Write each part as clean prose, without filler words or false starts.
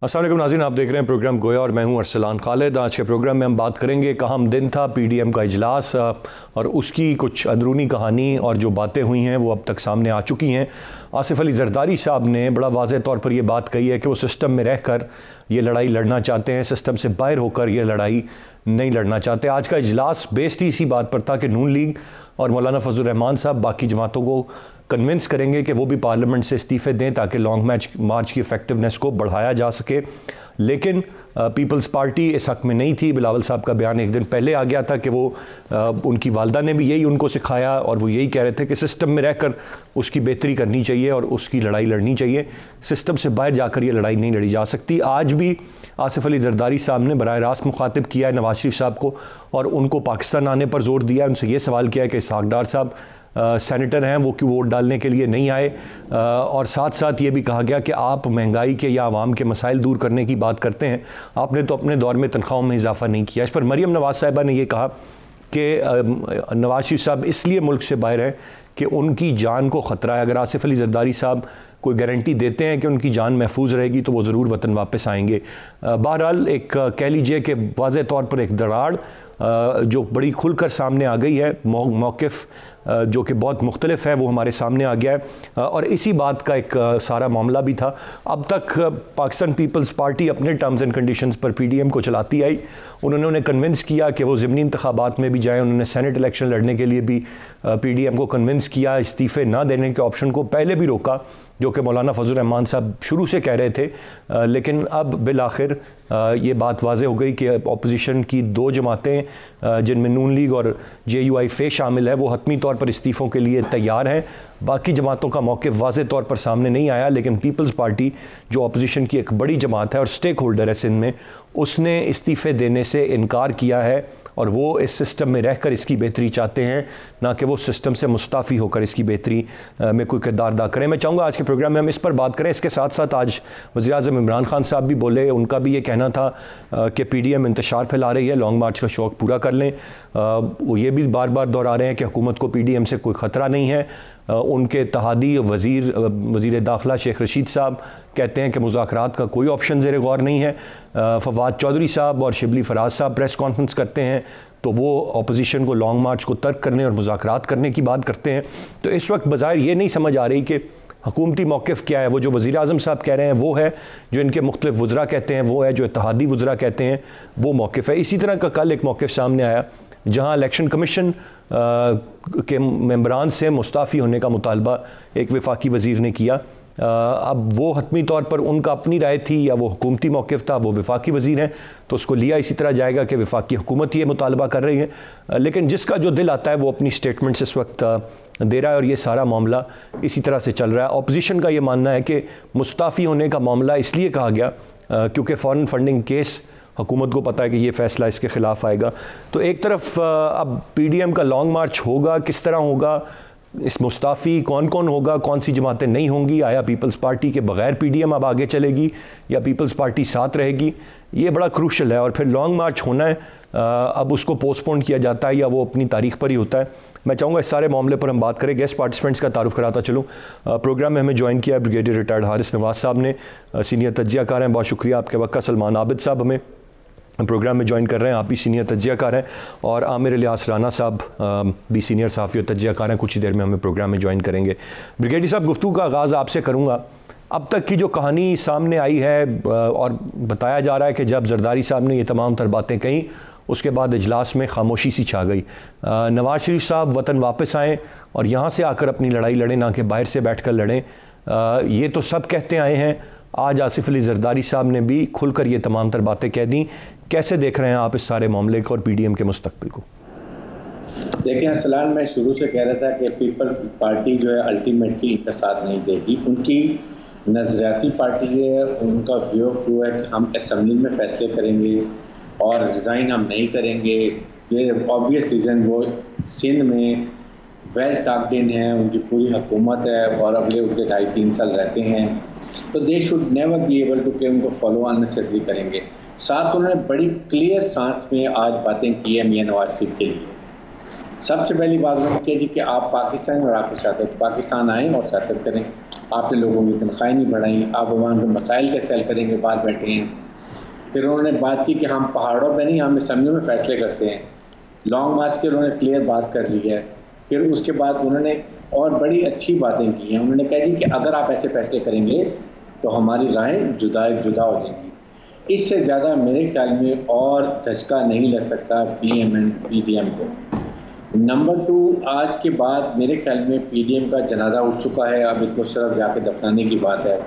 अस्सलाम वालेकुम नाज़रीन, आप देख रहे हैं प्रोग्राम गोया और मैं हूं अरसलान खालिद। आज के प्रोग्राम में हम बात करेंगे एक अहम दिन था पीडीएम का इजलास और उसकी कुछ अंदरूनी कहानी और जो बातें हुई हैं वो अब तक सामने आ चुकी हैं। आसिफ अली जरदारी साहब ने बड़ा वाज़ेह तौर पर यह बात कही है कि वो सिस्टम में रहकर ये लड़ाई लड़ना चाहते हैं, सिस्टम से बाहर होकर ये लड़ाई नहीं लड़ना चाहते। आज का इजलास बेस्ड ही इसी बात पर था कि नून लीग और मौलाना फजल रहमान साहब बाकी जमातों को कन्विंस करेंगे कि वो भी पार्लियामेंट से इस्तीफ़े दें ताकि लॉन्ग मार्च की इफ़ेक्टिवनेस को बढ़ाया जा सके। लेकिन पीपल्स पार्टी इस हक़ में नहीं थी। बिलावल साहब का बयान एक दिन पहले आ गया था कि वो उनकी वालदा ने भी यही उनको सिखाया और वो यही कह रहे थे कि सिस्टम में रहकर उसकी बेहतरी करनी चाहिए और उसकी लड़ाई लड़नी चाहिए, सिस्टम से बाहर जाकर ये लड़ाई नहीं लड़ी जा सकती। आज भी आसिफ अली जरदारी साहब ने बराह रास्त मुखातिब किया है नवाज शरीफ साहब को और उनको पाकिस्तान आने पर जोर दिया है। उनसे ये सवाल किया है कि इसहाक डार साहब सेनेटर हैं, वो क्यों वोट डालने के लिए नहीं आए। और साथ साथ ये भी कहा गया कि आप महंगाई के या आवाम के मसाइल दूर करने की बात करते हैं, आपने तो अपने दौर में तनख्वाहों में इजाफा नहीं किया। इस पर मरीम नवाज साहिबा ने यह कहा कि नवाज शरीफ साहब इसलिए मुल्क से बाहर हैं कि उनकी जान को ख़तरा है। अगर आसिफ अली जरदारी साहब कोई गारंटी देते हैं कि उनकी जान महफूज रहेगी तो वो ज़रूर वतन वापस आएंगे। बहरहाल एक कह लीजिए कि वाज़ेह तौर पर एक दराड़ जो बड़ी खुलकर सामने आ गई है, मौक़िफ़ जो कि बहुत मुख्तलिफ है वो हमारे सामने आ गया है और इसी बात का एक सारा मामला भी था। अब तक पाकिस्तान पीपल्स पार्टी अपने टर्म्स एंड कंडीशंस पर पीडीएम को चलाती आई। उन्होंने उन्हें कन्विंस किया कि वो ज़िमनी इंतखाबात में भी जाएँ। उन्होंने सेनेट इलेक्शन लड़ने के लिए भी पीडीएम को कन्विंस किया। इस्तीफ़े ना देने के ऑप्शन को पहले भी रोका जो कि मौलाना फजल रहमान साहब शुरू से कह रहे थे। लेकिन अब बिल आखिर ये बात वाज़ेह हो गई कि अपोजिशन की दो जमातें जिनमें नून लीग और JUIF शामिल है वो हतमी तौर पर इस्तीफ़ों के लिए तैयार हैं। बाकी जमातों का मौक़िफ़ वाज़ेह तौर पर सामने नहीं आया, लेकिन पीपल्स पार्टी जो अपोजिशन की एक बड़ी जमात है और स्टेक होल्डर है सिंध में, उसने इस्तीफ़े देने से इनकार किया है और वो इस सिस्टम में रहकर इसकी बेहतरी चाहते हैं, ना कि वो सिस्टम से मुस्ताफ़ी होकर इसकी बेहतरी में कोई किरदार अदा करें। मैं चाहूँगा आज के प्रोग्राम में हम इस पर बात करें। इसके साथ साथ आज वज़ीर-ए-आज़म इमरान खान साहब भी बोले, उनका भी ये कहना था कि पीडीएम इंतशार फैला रही है, लॉन्ग मार्च का शौक़ पूरा कर लें। वो ये भी बार बार दोहरा रहे हैं कि हुकूमत को पीडीएम से कोई ख़तरा नहीं है। उनके इत्तेहादी वज़ीर दाखिला शेख रशीद साहब कहते हैं कि मुज़ाकरात का कोई ऑप्शन ज़ेर गौर नहीं है। फवाद चौधरी साहब और शिबली फराज साहब प्रेस कॉन्फ्रेंस करते हैं तो वो अपोजिशन को लॉन्ग मार्च को तर्क करने और मुज़ाकरात करने की बात करते हैं। तो इस वक्त बज़ाहिर ये नहीं समझ आ रही कि हुकूमती मौक़िफ़ क्या है। वो जो वज़ीर आज़म साहब कह रहे हैं वो है, जो इनके मुख्तलिफ वज़रा कहते हैं वो है, जो इत्तेहादी वज़रा कहते हैं वो मौक़िफ़ है। इसी तरह का कल एक मौक़िफ़ सामने आया जहां इलेक्शन कमीशन के मेंबरान से मुस्ताफ़ी होने का मुतालबा एक वफाकी वज़ीर ने किया। अब वो हतमी तौर पर उनका अपनी राय थी या वो हुकूमती मौक़िफ़ था, वो वफाकी वज़ीर हैं तो उसको लिया इसी तरह जाएगा कि वफाकी हुकूमत ये मुतालबा कर रही है। लेकिन जिसका जो दिल आता है वो अपनी स्टेटमेंट्स इस वक्त दे रहा है और ये सारा मामला इसी तरह से चल रहा है। अपोजिशन का ये मानना है कि मुस्ताफ़ी होने का मामला इसलिए कहा गया क्योंकि फ़ॉरेन फंडिंग केस हुकूमत को पता है कि ये फ़ैसला इसके ख़िलाफ़ आएगा। तो एक तरफ अब पीडीएम का लॉन्ग मार्च होगा, किस तरह होगा, इस मुस्ताफ़ी कौन कौन होगा, कौन सी जमातें नहीं होंगी, आया पीपल्स पार्टी के बग़ैर पीडीएम अब आगे चलेगी या पीपल्स पार्टी साथ रहेगी, ये बड़ा क्रूशल है। और फिर लॉन्ग मार्च होना है, अब उसको पोस्टपोन किया जाता है या वो अपनी तारीख पर ही होता है। मैं चाहूँगा इस सारे मामले पर हम बात करें। गेस्ट पार्टिसिपेंट्स का तारुफ कराता चलूँ। प्रोग्राम में हमें ज्वाइन किया है ब्रिगेडियर रिटायर्ड हारिस नवाज साहब ने, सीनियर तज्ज़ियाकार हैं, बहुत शुक्रिया आपके वक्त का। सलमान आबिद साहब हमें प्रोग्राम में ज्वाइन कर रहे हैं, आप भी सीनियर तज्ज़ियाकार हैं, और आमिर इलियास राना साहब भी सीनियर सहाफ़ी और तज्ज़ियाकार हैं, कुछ ही देर में हमें प्रोग्राम में ज्वाइन करेंगे। ब्रिगेडियर साहब, गुफ्तगू का आगाज़ आपसे करूँगा। अब तक की जो कहानी सामने आई है और बताया जा रहा है कि जब जरदारी साहब ने ये तमाम तर बातें कहीं उसके बाद इजलास में खामोशी सी छा गई। नवाज शरीफ साहब वतन वापस आएँ और यहाँ से आकर अपनी लड़ाई लड़ें, ना कि बाहर से बैठ कर लड़ें, ये तो सब कहते आए हैं। आज आसिफ अली जरदारी साहब ने भी खुलकर ये तमाम तर बातें कह दी। कैसे देख रहे हैं आप इस सारे मामले को और पीडीएम के मुस्तकबिल को? देखिए अरसलान, मैं शुरू से कह रहा था कि पीपल्स पार्टी जो है अल्टीमेटली इनका साथ नहीं देगी। उनकी नजरियाती पार्टी है, उनका व्यू है कि हम असेंबली में फैसले करेंगे और रिज़ाइन हम नहीं करेंगे। ये ऑब्वियस रीज़न, वो सिंध में वेल टक्ड इन है, उनकी पूरी हुकूमत है और अगले उनके 2.5-3 साल रहते हैं, तो they should never be able to के उनको फॉलो अननेसेसरी करेंगे। साथ उन्होंने बड़ी क्लियर सांस में आज बातें की है मियां नवाज शरीफ के लिए। सबसे पहली बात उन्होंने कही जी कि आप पाकिस्तान और आके सियासत, पाकिस्तान आएँ और सियासत करें। आपने लोगों की तनख्वाहें नहीं बढ़ाई, आप अवाम के मसाइल कैसे हल करेंगे, बात बैठे हैं। फिर उन्होंने बात की कि हम पहाड़ों पे नहीं, हम असम्बलियों में फैसले करते हैं। लॉन्ग मार्च की उन्होंने क्लियर बात कर ली है। फिर उसके बाद उन्होंने और बड़ी अच्छी बातें की हैं। उन्होंने कहा जी कि अगर आप ऐसे फैसले करेंगे तो हमारी राहें जुदा हो जाएंगी। इससे ज़्यादा मेरे ख्याल में और धचका नहीं लग सकता PMN PDM को। नंबर 2, आज के बाद मेरे ख्याल में PDM का जनाजा उठ चुका है, अब इनको सिर्फ जाके दफनाने की बात है।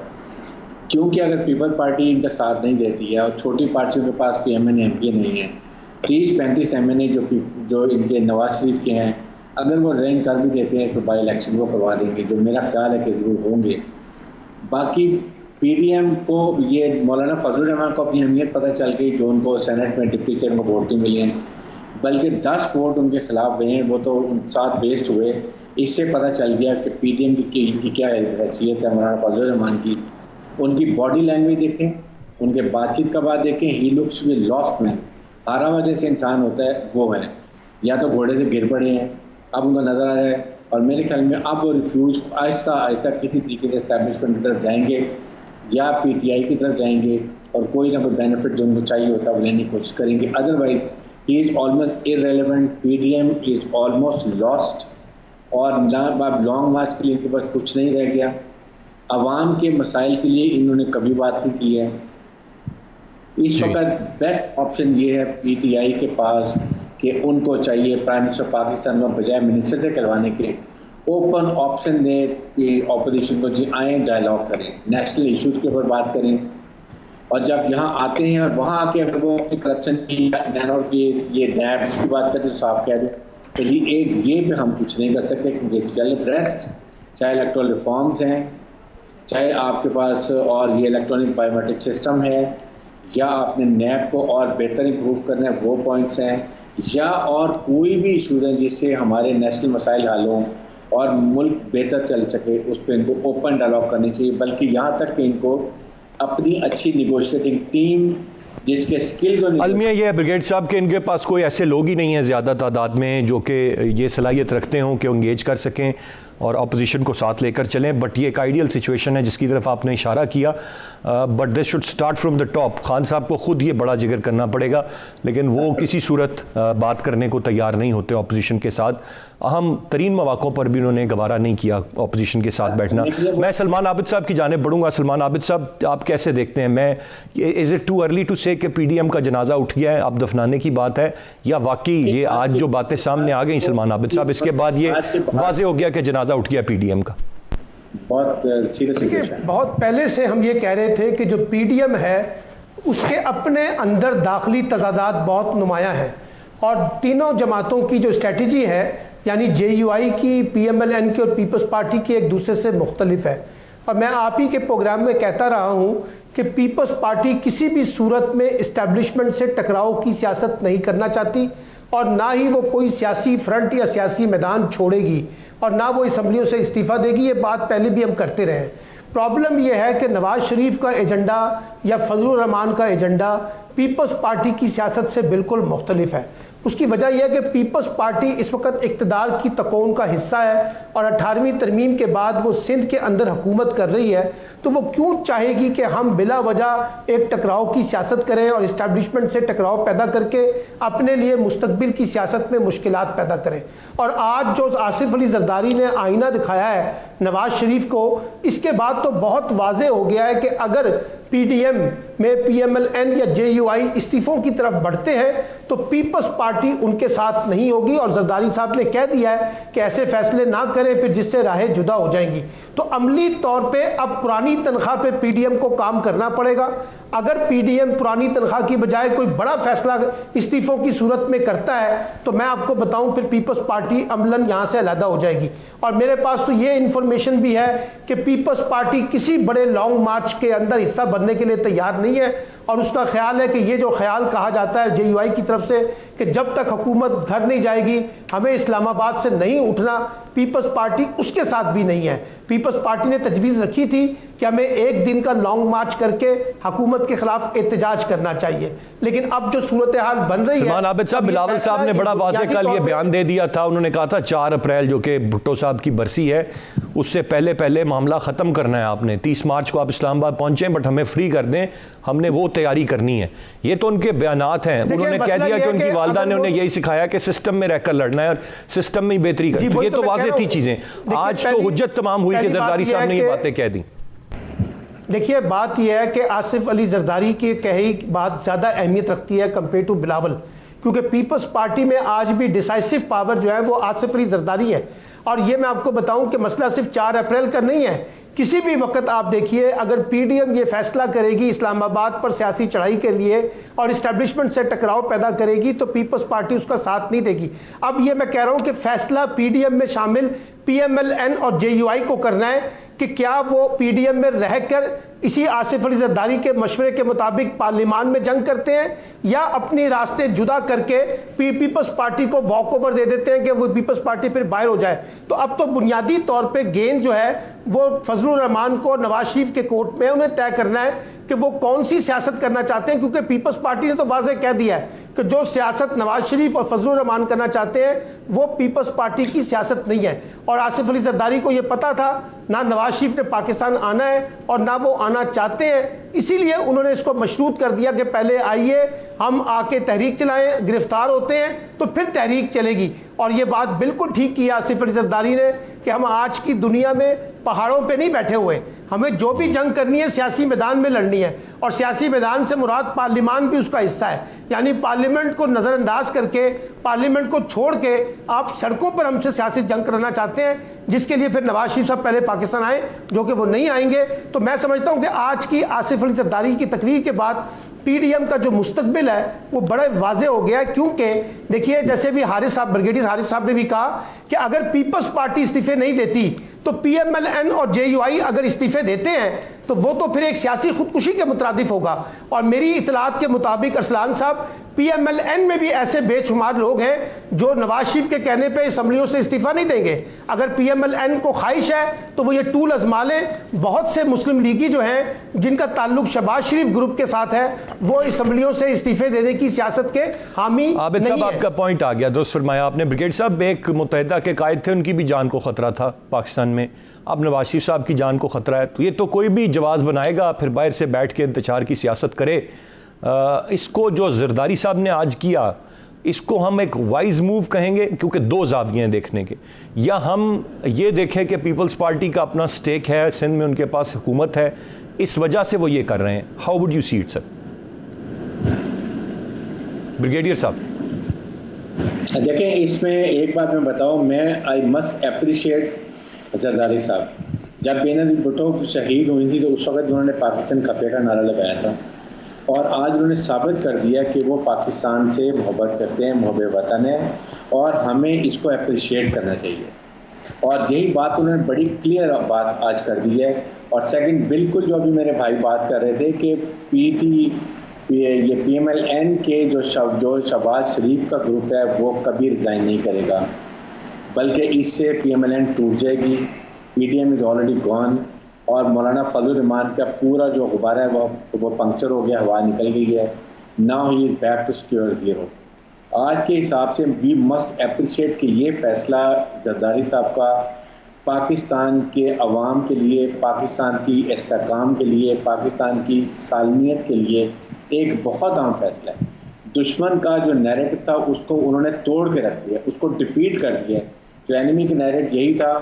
क्योंकि अगर पीपल पार्टी इनका साथ नहीं देती है और छोटी पार्टियों के पास PMN MP नहीं है, 30-35 MNA जो इनके नवाज शरीफ के हैं, अगर वो रैंक कर भी देते हैं तो बाई इलेक्शन वो करवा देंगे, जो मेरा ख्याल है कि ज़रूर होंगे। बाकी PDM को ये मौलाना फजलुर रहमान को अपनी अहमियत पता चल गई, जो उनको सेनेट में डिप्टी चेयर में वोट नहीं मिले हैं, बल्कि 10 वोट उनके खिलाफ गए हैं, वो तो साथ बेस्ट हुए। इससे पता चल गया कि PDM की क्या हैसियत है मौलाना फजलुर रहमान की। उनकी बॉडी लैंग्वेज देखें, उनके बातचीत का बात देखें, he looks we lost man. हारा हुआ जैसे इंसान होता है वो है, या तो घोड़े से गिर पड़े हैं, अब उनको नज़र आ रहा है। और मेरे ख्याल में अब वो रिफ्यूज आहिस्ता आहिस्ता किसी तरीके से एस्टैब्लिशमेंट की तरफ जाएंगे या PTI की तरफ जाएंगे और कोई ना कोई बेनिफिट जो उनको चाहिए होता है वो लेने की कोशिश करेंगे। Otherwise he is almost irrelevant, PDM is almost lost. और ना अब लॉन्ग मार्च के लिए इनके पास कुछ नहीं रह गया। अवाम के मसाइल के लिए इन्होंने कभी बात नहीं की है। इस वक्त बेस्ट ऑप्शन ये है PTI के पास कि उनको चाहिए प्राइम मिनिस्टर पाकिस्तान को बजाय मिनिस्टर से करवाने के ओपन ऑप्शन दे कि ऑपोजिशन को जी आए डायलॉग करें, नेशनल इश्यूज के ऊपर बात करें। और जब यहाँ आते हैं और वहाँ आके अगर वो करप्शन की ये नैब की बात करें तो साफ कह दें कि जी एक ये पे हम कुछ नहीं कर सकते क्योंकि सेल्फ रेस्ट, चाहे इलेक्ट्रल रिफॉर्म्स हैं, चाहे आपके पास और ये इलेक्ट्रॉनिक बायोमेट्रिक सिस्टम है, या आपने नैब को और बेहतर इम्प्रूव करना है, वो पॉइंट्स हैं, या और कोई भी इशूज हैं जिससे हमारे नेशनल मसाइल हल हों और मुल्क बेहतर चल सके, उस पर इनको ओपन डायलॉग करनी चाहिए। बल्कि यहाँ तक कि इनको अपनी अच्छी निगोशिएटिंग टीम जिसके स्किल्स और अलमिया ये है ब्रिगेड साहब के इनके पास कोई ऐसे लोग ही नहीं हैं ज़्यादा तादाद में जो कि ये सलाहियत रखते हों कि इंगेज कर सकें और अपोजिशन को साथ लेकर चलें। बट ये एक आइडियल सिचुएशन है जिसकी तरफ आपने इशारा किया। But this should start from the top. Khan साहब को खुद ये बड़ा जिगर करना पड़ेगा, लेकिन वो किसी सूरत बात करने को तैयार नहीं होते अपोजिशन के साथ। अहम तरीन मौक़ों पर भी उन्होंने गवारा नहीं किया अपोजिशन के साथ बैठना। मैं सलमान आबिद साहब की जानिब बढ़ूंगा। सलमान आबिद साहब, आप कैसे देखते हैं? Is it too early to say कि PDM का जनाजा उठ गया है, अब दफनाने की बात है, या वाकई ये आज जो बातें सामने आ गई सलमान आबिद साहब, इसके बाद ये वाज़े हो गया कि जनाजा उठ गया PDM का? बहुत सीरियस। बहुत पहले से हम ये कह रहे थे कि जो PDM है उसके अपने अंदर दाखिली तजादात बहुत नुमायां हैं और तीनों जमातों की जो स्ट्रेटजी है, यानी JUI की, PMLN की और पीपल्स पार्टी की, एक दूसरे से मुख्तलिफ है। और मैं आप ही के प्रोग्राम में कहता रहा हूँ कि पीपल्स पार्टी किसी भी सूरत में इस्टेब्लिशमेंट से टकराव की सियासत नहीं करना चाहती और ना ही वो कोई सियासी फ्रंट या सियासी मैदान छोड़ेगी और ना वो असम्बलियों से इस्तीफ़ा देगी। ये बात पहले भी हम करते रहे। प्रॉब्लम यह है कि नवाज शरीफ का एजेंडा या फजलुर रहमान का एजेंडा पीपल्स पार्टी की सियासत से बिल्कुल मुख्तलिफ है। उसकी वजह यह है कि पीपल्स पार्टी इस वक्त इक़्तिदार की तकोन का हिस्सा है और 18वीं तरमीम के बाद वो सिंध के अंदर हुकूमत कर रही है, तो वो क्यों चाहेगी कि हम बिला वजह एक टकराव की सियासत करें और इस्टेब्लिशमेंट से टकराव पैदा करके अपने लिए मुस्तकबिल की सियासत में मुश्किलात पैदा करें। और आज जो आसिफ अली जरदारी ने आईना दिखाया है नवाज शरीफ को, इसके बाद तो बहुत वाज़े हो गया है कि अगर PDM में PMLN या JUI इस्तीफों की तरफ बढ़ते हैं तो पीपल्स पार्टी उनके साथ नहीं होगी। और जरदारी साहब ने कह दिया है कि ऐसे फैसले ना करें फिर जिससे राहें जुदा हो जाएंगी। तो अमली तौर पे अब पुरानी तनख्वाह पे PDM को काम करना पड़ेगा। अगर PDM पुरानी तनख्वाह की बजाय कोई बड़ा फैसला इस्तीफों की सूरत में करता है तो मैं आपको बताऊं फिर पीपल्स पार्टी अमलन यहाँ से अलहदा हो जाएगी। और मेरे पास तो ये इंफॉर्मेशन भी है कि पीपल्स पार्टी किसी बड़े लॉन्ग मार्च के अंदर हिस्सा बनने के लिए तैयार नहीं है और उसका ख्याल है कि ये जो ख्याल कहा जाता है JUI की तरफ से कि जब तक हुकूमत घर नहीं जाएगी हमें इस्लामाबाद से नहीं उठना, पीपल्स पार्टी उसके साथ भी नहीं है। पीपल्स पार्टी ने तजवीज़ रखी थी कि हमें एक दिन का लॉन्ग मार्च करके हुकूमत के खिलाफ एहतजाज करना चाहिए, लेकिन अब जो सूरत हाल बन रही है। सलमान आबिद साहब, बिलावल साहब ने बड़ा वाज़ेह कल ये बयान दे दिया था, उन्होंने कहा था 4 अप्रैल जो कि भुट्टो साहब की बरसी है उससे पहले पहले मामला ख़त्म करना है आपने। 30 मार्च को आप इस्लामाबाद पहुंचें बट हमें फ्री कर दें, हमने वो तैयारी करनी है। ये तो उनके बयानात हैं। उन्होंने कह दिया कि उनकी वालदा ने उन्हें यही सिखाया कि सिस्टम में रहकर लड़ना है और सिस्टम में बेहतरी करनी है। ये तो वाज़ेह थी चीज़ें। आज तो हुज्जत तमाम हुई कि जरदारी साहब ने ये बातें कह दी। देखिए, बात यह है कि आसिफ अली जरदारी की कही बात ज़्यादा अहमियत रखती है कंपेयर टू बिलावल, क्योंकि पीपल्स पार्टी में आज भी डिसाइसिव पावर जो है वो आसिफ अली जरदारी है। और ये मैं आपको बताऊं कि मसला सिर्फ 4 अप्रैल का नहीं है। किसी भी वक्त आप देखिए, अगर पीडीएम ये फैसला करेगी इस्लामाबाद पर सियासी चढ़ाई के लिए और इस्टेब्लिशमेंट से टकराव पैदा करेगी तो पीपल्स पार्टी उसका साथ नहीं देगी। अब ये मैं कह रहा हूं कि फैसला पीडीएम में शामिल पीएमएलएन और जेयूआई को करना है कि क्या वो पीडीएम में रहकर इसी आसिफ अली जरदारी के मशवरे के मुताबिक पार्लियामान में जंग करते हैं या अपने रास्ते जुदा करके पीपल्स पार्टी को वॉक ओवर दे देते हैं कि वो पीपल्स पार्टी फिर बाहर हो जाए। तो अब तो बुनियादी तौर पे गेंद जो है वो फजलुर रहमान को नवाज शरीफ के कोर्ट में उन्हें तय करना है कि वो कौन सी सियासत करना चाहते हैं, क्योंकि पीपल्स पार्टी ने तो वाज़ेह कह दिया है कि जो सियासत नवाज शरीफ और फजलुर रहमान करना चाहते हैं वो पीपल्स पार्टी की सियासत नहीं है। और आसिफ अली जरदारी को ये पता था, ना नवाज शरीफ ने पाकिस्तान आना है और ना वो आना चाहते हैं, इसीलिए उन्होंने इसको मशरूत कर दिया कि पहले आइए, हम आके तहरीक चलाएं, गिरफ्तार होते हैं तो फिर तहरीक चलेगी। और ये बात बिल्कुल ठीक की आसिफ अली जरदारी ने कि हम आज की दुनिया में पहाड़ों पे नहीं बैठे हुए, हमें जो भी जंग करनी है सियासी मैदान में लड़नी है। और सियासी मैदान से मुराद पार्लियामान भी उसका हिस्सा है, यानी पार्लियामेंट को नज़रअंदाज करके, पार्लियामेंट को छोड़ के आप सड़कों पर हमसे सियासी जंग करना चाहते हैं, जिसके लिए फिर नवाज शरीफ साहब पहले पाकिस्तान आए, जो कि वो नहीं आएंगे। तो मैं समझता हूँ कि आज की आसिफ अली जरदारी की तकरीर के बाद पीडीएम का जो मुस्तकबिल है वो बड़ा वाज़ेह हो गया है। क्योंकि देखिए, जैसे भी हारिस साहब, ब्रिगेडियर हारिस साहब ने भी कहा कि अगर पीपल्स पार्टी इस्तीफे नहीं देती तो पीएमएलएन और जेयूआई अगर इस्तीफे देते हैं तो वो तो फिर एक सियासी खुदकुशी के मुतरादिफ होगा। और मेरी इतलात के मुताबिक अरसलान साहब, पीएमएलएन में भी ऐसे बेशुमार लोग हैं जो नवाज शरीफ के कहने पे असम्बलियों से इस्तीफा नहीं देंगे। अगर पीएमएलएन को ख्वाहिश है तो वो ये टूल आजमा लें। बहुत से मुस्लिम लीगी जो हैं जिनका ताल्लुक शहबाज शरीफ ग्रुप के साथ है वो असम्बलियों से इस्तीफे देने की सियासत के हामी आबिद नहीं साहब, है। आपका पॉइंट आ गया, दुरुस्त फरमाया आपने। ब्रिगेड साहब, एक मुत्तहिदा के कायद थे, उनकी भी जान को खतरा था पाकिस्तान में, अब नवाज शरीफ साहब की जान को खतरा है। तो ये तो कोई भी जवाज़ बनाएगा, फिर बाहर से बैठ के इंतजार की सियासत करे। इसको जो जरदारी साहब ने आज किया, इसको हम एक वाइज मूव कहेंगे, क्योंकि 2 ज़ाविये हैं देखने के। या हम ये देखें कि पीपल्स पार्टी का अपना स्टेक है, सिंध में उनके पास हुकूमत है, इस वजह से वो ये कर रहे हैं। How would you see it sir? Brigadier साहब देखें, इसमें एक बात मैं बताऊं, मैं आई मस्ट अप्रिशिएट जरदारी साहब। जब बेनज़ीर भुट्टो शहीद हुई थी तो उस वक्त उन्होंने पाकिस्तान खपे का नारा लगाया था और आज उन्होंने साबित कर दिया कि वो पाकिस्तान से मोहब्बत करते हैं, मोहब्बत वतन है और हमें इसको अप्रिशिएट करना चाहिए। और यही बात उन्होंने बड़ी क्लियर बात आज कर दी है। और सेकंड, बिल्कुल जो अभी मेरे भाई बात कर रहे थे कि ये पीएमएलएन के जो शहबाज शरीफ का ग्रुप है वो कभी रिज़ाइन नहीं करेगा, बल्कि इससे पीएमएलएन टूट जाएगी। पीडीएम इज़ ऑलरेडी गॉन और मौलाना फजलुर रहमान का पूरा जो गुब्बारा है वो पंक्चर हो गया, हवा निकल गई है। Now he is back to square zero. आज के हिसाब से वी मस्ट अप्रिशिएट कि ये फैसला जरदारी साहब का पाकिस्तान के अवाम के लिए, पाकिस्तान की इस्तेहकाम के लिए, पाकिस्तान की सालमियत के लिए एक बहुत अहम फैसला है। दुश्मन का जो नैरेटिव था उसको उन्होंने तोड़ के रख दिया, उसको डिफीट कर दिया। जो एनिमी का नैरेटिव यही था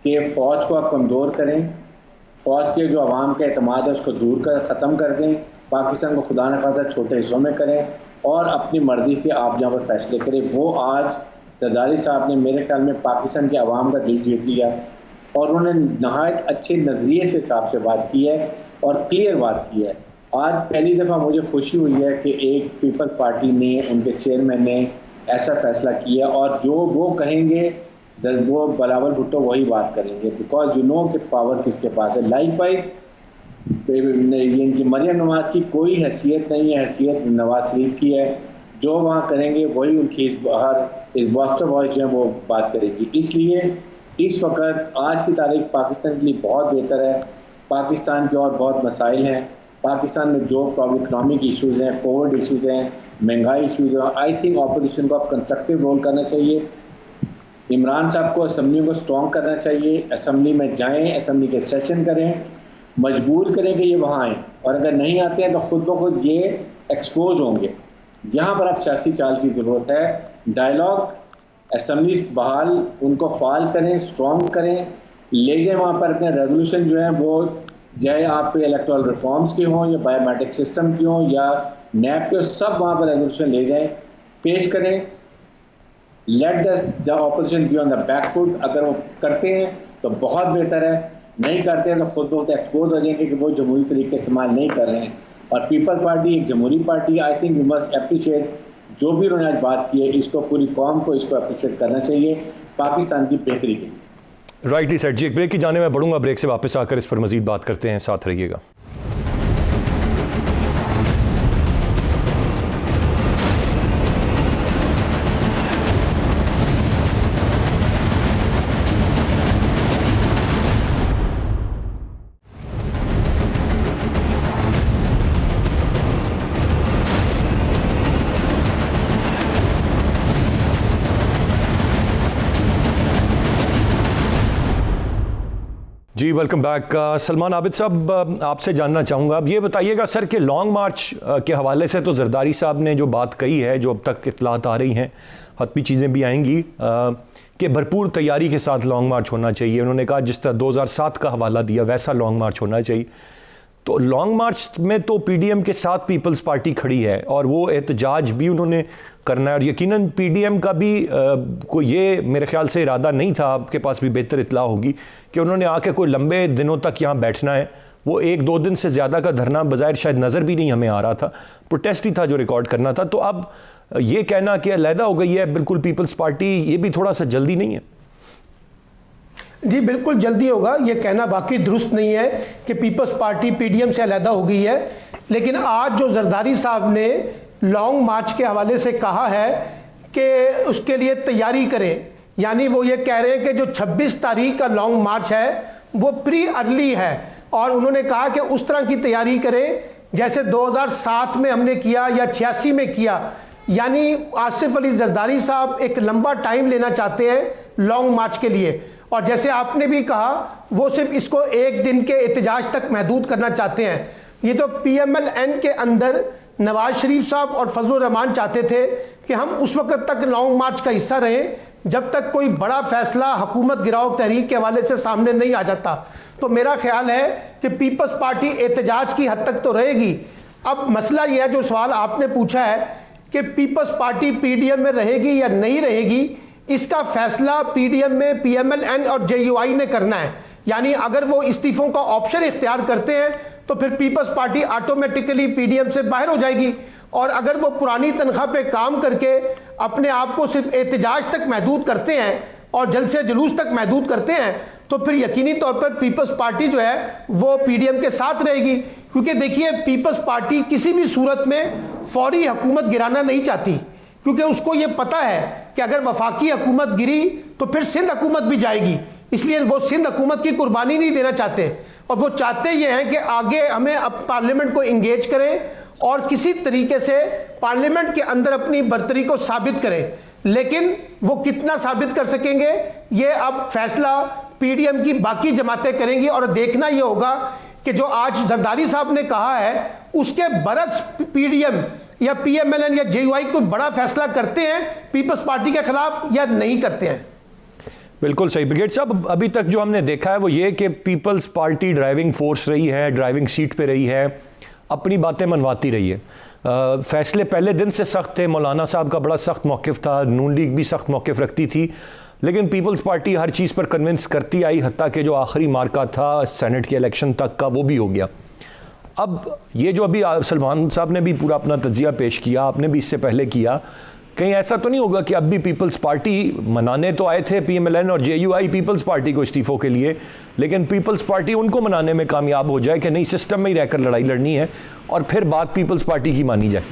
कि फ़ौज को आप कमज़ोर करें, फ़ौज के जो अवाम का एतमाद है उसको दूर कर ख़त्म कर दें, पाकिस्तान को खुदा न खासा छोटे हिस्सों में करें और अपनी मर्ज़ी से आप जहाँ पर फैसले करें। वो आज जरदारी साहब ने मेरे ख्याल में पाकिस्तान के अवाम का दिल जीत लिया और उन्होंने नहायत अच्छे नज़रिए से साहब से बात की है और क्लियर बात की है। आज पहली दफ़ा मुझे खुशी हुई है कि एक पीपल्स पार्टी ने, उनके चेयरमैन ने ऐसा फैसला किया और जो वो कहेंगे वो बिलावल भुट्टो वही बात करेंगे, बिकॉज यू नो कि पावर किसके पास है। लाइक वाइज इनकी मरियम नवाज की कोई हैसियत नहीं है, हैसियत नवाज शरीफ की है। जो वहाँ करेंगे वही उनकी इस बॉस्टर वॉइस जो है वो बात करेगी। इसलिए इस वक्त आज की तारीख पाकिस्तान के लिए बहुत बेहतर है। पाकिस्तान के और बहुत मसाइल हैं। पाकिस्तान में जो प्रॉब्लम इकनॉमिक इशूज़ हैं, कोविड इशूज़ हैं, महंगाई इशूज़ हैं, आई थिंक अपोजिशन को अब कंस्ट्रक्टिव रोल करना चाहिए। इमरान साहब को असम्बली को स्ट्रॉन्ग करना चाहिए। असम्बली में जाएं, असम्बली के सेशन करें, मजबूर करें कि ये वहाँ आएँ, और अगर नहीं आते हैं तो खुद ब खुद ये एक्सपोज होंगे। जहाँ पर अब सियासी चाल की ज़रूरत है, डायलॉग, असम्बली बहाल, उनको फाल करें, स्ट्रॉन्ग करें, ले जाएं वहाँ पर अपने रेजोल्यूशन जो है वो, चाहे आप इलेक्टोरल रिफॉर्म्स के हों या बायोमेट्रिक सिस्टम की हों या नैब के, सब वहाँ पर रेजोल्यूशन ले जाएं, पेश करें। Let the opposition be on the back foot. अगर वो करते हैं तो बहुत बेहतर है, नहीं करते हैं तो खुद बहुत एक्सपोज हो जाएंगे कि वो जमहूरी तरीके इस्तेमाल नहीं कर रहे हैं। और पीपल्स पार्टी एक जमहूरी party, I think we must appreciate जो भी उन्होंने आज बात की है, इसको पूरी कौम को इसको अप्रिशिएट करना चाहिए पाकिस्तान की बेहतरी के लिए। राइटली सेट जी, एक ब्रेक की जाने में बढ़ूंगा, ब्रेक से वापस आकर इस पर मजीद बात करते हैं, साथ रहिएगा। जी वेलकम बैक। सलमान आबिद साहब, आपसे जानना चाहूँगा, अब ये बताइएगा सर कि लॉन्ग मार्च के हवाले से तो जरदारी साहब ने जो बात कही है, जो अब तक इत्तलात आ रही हैं, हतमी चीज़ें भी आएंगी, कि भरपूर तैयारी के साथ लॉन्ग मार्च होना चाहिए। उन्होंने कहा जिस तरह 2007 का हवाला दिया वैसा लॉन्ग मार्च होना चाहिए। तो लॉन्ग मार्च में तो पीडीएम के साथ पीपल्स पार्टी खड़ी है और वो एहतजाज भी उन्होंने करना है, और यकीनन पीडीएम का भी कोई ये मेरे ख्याल से इरादा नहीं था, आपके पास भी बेहतर इत्तला होगी, कि उन्होंने आके कोई लंबे दिनों तक यहाँ बैठना है। वो 1-2 दिन से ज़्यादा का धरना बज़ाहिर शायद नज़र भी नहीं हमें आ रहा था, प्रोटेस्ट ही था जो रिकॉर्ड करना था। तो अब ये कहना कि अलहदा हो गई है बिल्कुल पीपल्स पार्टी, ये भी थोड़ा सा जल्दी नहीं है? जी बिल्कुल जल्दी होगा, ये कहना बाकी दुरुस्त नहीं है कि पीपल्स पार्टी पीडीएम से अलहदा हो गई है। लेकिन आज जो जरदारी साहब ने लॉन्ग मार्च के हवाले से कहा है कि उसके लिए तैयारी करें, यानी वो ये कह रहे हैं कि जो 26 तारीख का लॉन्ग मार्च है वो प्री अर्ली है, और उन्होंने कहा कि उस तरह की तैयारी करें जैसे 2007 में हमने किया या 86 में किया। यानी आसिफ अली जरदारी साहब एक लंबा टाइम लेना चाहते हैं लॉन्ग मार्च के लिए, और जैसे आपने भी कहा वो सिर्फ इसको एक दिन के एहतजाज तक महदूद करना चाहते हैं। ये तो PMLN के अंदर नवाज शरीफ साहब और फजलुर रहमान चाहते थे कि हम उस वक्त तक लॉन्ग मार्च का हिस्सा रहें जब तक कोई बड़ा फैसला हुकूमत गिराओ तहरीक के हवाले से सामने नहीं आ जाता। तो मेरा ख्याल है कि पीपल्स पार्टी एहतजाज की हद तक तो रहेगी। अब मसला यह है, जो सवाल आपने पूछा है कि पीपल्स पार्टी पीडीएम में रहेगी या नहीं रहेगी, इसका फैसला पीडीएम में PMLN और JUI ने करना है। यानी अगर वो इस्तीफों का ऑप्शन इख्तियार करते हैं तो फिर पीपल्स पार्टी ऑटोमेटिकली पीडीएम से बाहर हो जाएगी, और अगर वो पुरानी तनख्वाह पे काम करके अपने आप को सिर्फ एहतजाज तक महदूद करते हैं और जलसे जुलूस तक महदूद करते हैं तो फिर यकीनी तौर पर पीपल्स पार्टी जो है वो पीडीएम के साथ रहेगी। क्योंकि देखिए पीपल्स पार्टी किसी भी सूरत में फौरी हुकूमत गिराना नहीं चाहती, क्योंकि उसको ये पता है कि अगर वफाकी हुकूमत गिरी तो फिर सिंध हुकूमत भी जाएगी, इसलिए वो सिंध हुकूमत की कुर्बानी नहीं देना चाहते। और वो चाहते ये हैं कि आगे हमें अब पार्लियामेंट को इंगेज करें और किसी तरीके से पार्लियामेंट के अंदर अपनी बर्तरी को साबित करें। लेकिन वो कितना साबित कर सकेंगे ये अब फैसला पीडीएम की बाकी जमातें करेंगी, और देखना ये होगा कि जो आज जरदारी साहब ने कहा है उसके बरक्स पीडीएम या PMLN या JUI कोई बड़ा फैसला करते हैं पीपल्स पार्टी के खिलाफ या नहीं करते हैं। बिल्कुल सही ब्रिगेड साहब, अभी तक जो हमने देखा है वो ये कि पीपल्स पार्टी ड्राइविंग फोर्स रही है, ड्राइविंग सीट पे रही है, अपनी बातें मनवाती रही है। फैसले पहले दिन से सख्त थे, मौलाना साहब का बड़ा सख्त मौक़िफ़ था, नून लीग भी सख्त मौक़िफ़ रखती थी, लेकिन पीपल्स पार्टी हर चीज़ पर कन्विंस करती आई, हत्ता कि जो आखिरी मार्का था सेनेट के इलेक्शन तक का वो भी हो गया। अब ये जो अभी सलमान साहब ने भी पूरा अपना तजिया पेश किया, आपने भी इससे पहले किया, कहीं ऐसा तो नहीं होगा कि अब भी पीपल्स पार्टी मनाने तो आए थे PMLN और JUI पीपल्स पार्टी को इस्तीफों के लिए, लेकिन पीपल्स पार्टी उनको मनाने में कामयाब हो जाए कि नहीं सिस्टम में ही रहकर लड़ाई लड़नी है और फिर बात पीपल्स पार्टी की मानी जाए?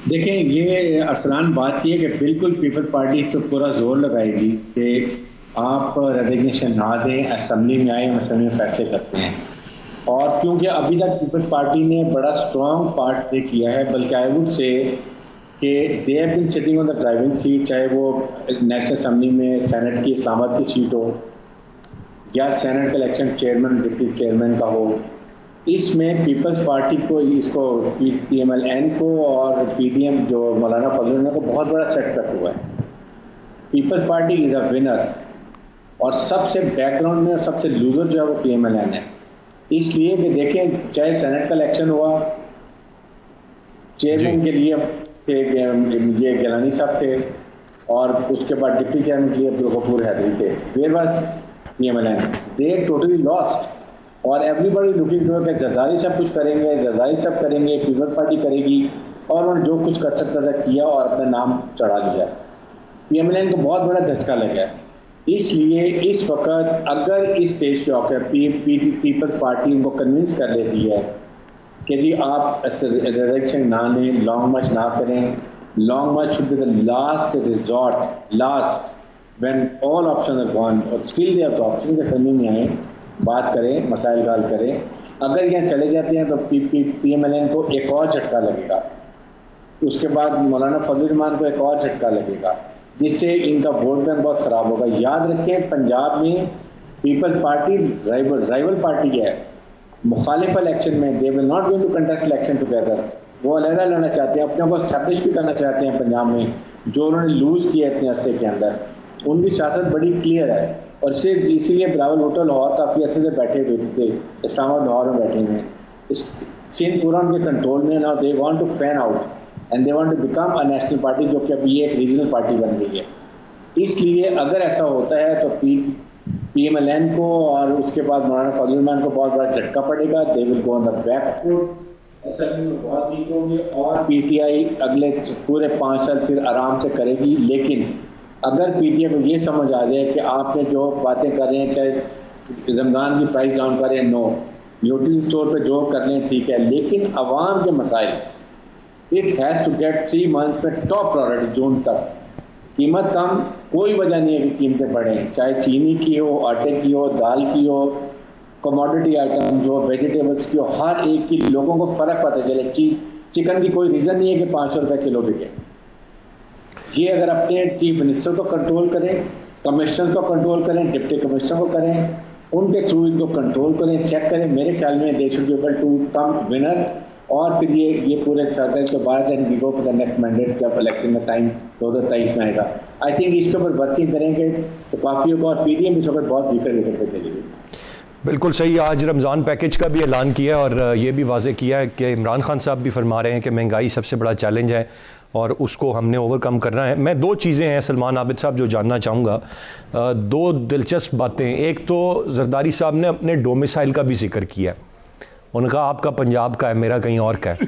देखें, ये अरसलान बात ये कि बिल्कुल पीपल्स पार्टी तो पूरा जोर लगाएगी कि आप रेजिग्नेशन ना दें, असेंबली में आए, असेंबली में फैसले करते हैं। और क्योंकि अभी तक पीपल्स पार्टी ने बड़ा स्ट्रॉन्ग पार्ट प्ले किया है, बल्कि आई वुड से कि they have been sitting on the driving seat, चाहे वो नेशनल असेंबली में सेनेट की इस्लामाबाद की सीट हो या सेनेट का इलेक्शन चेयरमैन डिप्टी चेयरमैन का हो। इसमें पीपल्स पार्टी को, इसको PMLN को और PDM जो मौलाना फजल को बहुत बड़ा सेटबैक हुआ है। Peoples Party is a winner और सबसे बैकग्राउंड में और सबसे लूजर जो है वो PMLN है। इसलिए कि देखें, चाहे सेनेट का इलेक्शन हुआ, चेयरमैन के लिए ये गिलानी साहब थे और उसके बाद डिप्टी चेयरमैन के लिए अब्दुल गफूर हैदरी थे। Where was PMLN? They totally lost. और एवरीबॉडी लुकिंग टू कि जरदारी साहब कुछ करेंगे, जरदारी साहब करेंगे, पीपल्स पार्टी करेगी, और उन्होंने जो कुछ कर सकता था किया और अपना नाम चढ़ा लिया। PMLN को बहुत बड़ा धचका लगा है। इसलिए इस वक्त अगर इस स्टेज पे आकर पीपल्स पार्टी उनको कन्विंस कर लेती है कि जी आप रिजेक्शन ना लें, लॉन्ग मार्च ना करें, long march should be the last resort, last when all option are gone, और still they have the option के समझ में आए, बात करें, मसाइल हल करें। अगर यहाँ चले जाते हैं तो PMLN को एक और झटका लगेगा, उसके बाद मौलाना फजल रहमान को एक और झटका लगेगा, जिससे इनका वोट बैंक बहुत ख़राब होगा। याद रखें, पंजाब में पीपल्स पार्टी राइवल पार्टी है। मुखालिफ इलेक्शन में they will not going to contest election together. वो अलहदा लड़ना चाहते हैं, अपने को एस्टैब्लिश भी करना चाहते हैं पंजाब में, जो उन्होंने लूज़ किया इतने अरसे के अंदर। उनकी सियासत बड़ी क्लियर है और सिर्फ इसीलिए बिलावल भुट्टो लाहौर काफ़ी अरसे से बैठे हुए थे, इस्लामाबाद लाहौर में बैठे हुए हैं। सिंध पूरा उनके कंट्रोल में। Now they want to fan out and they want to become a national party, जो कि अभी एक रीजनल पार्टी बन गई है। इसलिए अगर ऐसा होता है तो PMLN को और उसके बाद मौलाना फजल रहमान को बहुत बड़ा झटका पड़ेगा। They will go on the back foot, assembly में बहुत वीक होंगे और PTI अगले पूरे 5 साल फिर आराम से करेगी। लेकिन अगर PTI को ये समझ आ जाए कि आपने जो बातें कर रहे हैं, चाहे रमज़ान की प्राइस डाउन करें, नो, यूटिलिटी स्टोर पे जो कर लें ठीक है, लेकिन अवाम के मसाइल, it has to get 3 months में टॉप प्रायोरिटी जून तक। कीमत कम, कोई वजह नहीं है कि कीमतें बढ़ें, चाहे चीनी की हो, आटे की हो, दाल की हो, कमोडिटी आइटम जो वेजिटेबल्स की हो, हर एक की लोगों को फ़र्क पता चले। चिकन की कोई रीज़न नहीं है कि 500 रुपये किलो बिके। ये अगर अपने चीफ मिनिस्टर को कंट्रोल करें, कमिश्नर को कंट्रोल करें, डिप्टी कमिश्नर को करें, उनके थ्रू इनको कंट्रोल करें, चेक करें, मेरे ख्याल में they should be able to come winner. और फिर ये पूरे सर्कल के बाद then we go for the next mandate, जब इलेक्शन का टाइम 2023 में आएगा। आई थिंक इस पर वर्किंग करेंगे तो काफ़ी होगा। और PDM इस वक्त बहुत वीकर विकेट पर चलेगी। बिल्कुल सही। आज रमज़ान पैकेज का भी ऐलान किया है और ये भी वाज़ेह किया है कि इमरान खान साहब भी फरमा रहे हैं कि महंगाई सबसे बड़ा चैलेंज है और उसको हमने ओवरकम करना है। मैं 2 चीज़ें हैं सलमान आबिद साहब जो जानना चाहूँगा, 2 दिलचस्प बातें। एक तो जरदारी साहब ने अपने डोमिसाइल का भी जिक्र किया, उनका आपका पंजाब का है, मेरा कहीं और का है।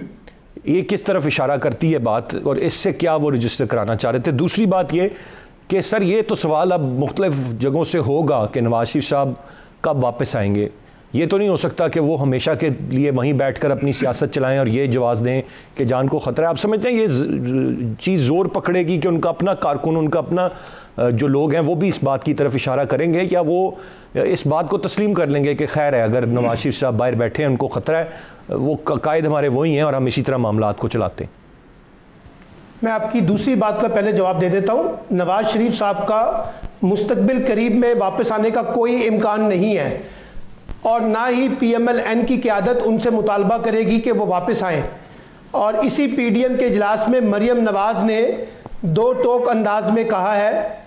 ये किस तरफ इशारा करती है बात और इससे क्या वो रजिस्टर कराना चाह रहे थे? दूसरी बात ये कि सर ये तो सवाल अब मुख्तलिफ जगहों से होगा कि नवाज शरीफ साहब कब वापस आएंगे। ये तो नहीं हो सकता कि वो हमेशा के लिए वहीं बैठकर अपनी सियासत चलाएं और ये जवाब दें कि जान को ख़तरा है। आप समझते हैं ये चीज़ ज़ोर पकड़ेगी कि उनका अपना कारकुन, उनका अपना जो लोग हैं वो भी इस बात की तरफ इशारा करेंगे, या वो इस बात को तस्लीम कर लेंगे कि खैर है, अगर नवाज शरीफ साहब बाहर बैठे हैं, उनको ख़तरा है, वो कायद हमारे वही हैं और हम इसी तरह मामलात को चलाते हैं? मैं आपकी दूसरी बात का पहले जवाब दे देता हूँ। नवाज शरीफ साहब का मुस्तकबिल करीब में वापस आने का कोई इम्कान नहीं है और ना ही PMLN की क़यादत उनसे मुतालबा करेगी कि वो वापस आएँ। और इसी PDM के इजलास में मरियम नवाज़ ने 2 टोक अंदाज में कहा है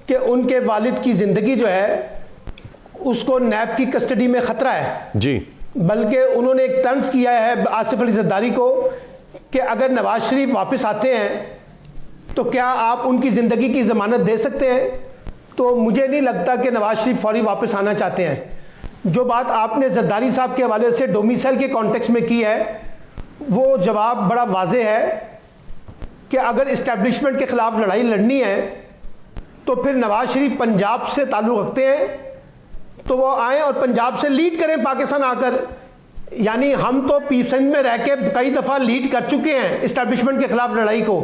कि उनके वालिद की ज़िंदगी जो है उसको नैब की कस्टडी में ख़तरा है जी। बल्कि उन्होंने एक तंज किया है आसिफ अली जरदारी को कि अगर नवाज शरीफ वापस आते हैं तो क्या आप उनकी ज़िंदगी की ज़मानत दे सकते हैं? तो मुझे नहीं लगता कि नवाज शरीफ फौरी वापस आना चाहते हैं। जो बात आपने जरदारी साहब के हवाले से डोमिसाइल के कॉन्टेक्स्ट में की है, वो जवाब बड़ा वाज़ेह है कि अगर इस्टेब्लिशमेंट के ख़िलाफ़ लड़ाई लड़नी है तो फिर नवाज शरीफ पंजाब से ताल्लुक़ रखते हैं तो वो आएँ और पंजाब से लीड करें पाकिस्तान आकर। यानी हम तो सिंध में रह के कई दफ़ा लीड कर चुके हैं इस्टेब्लिशमेंट के ख़िलाफ़ लड़ाई को,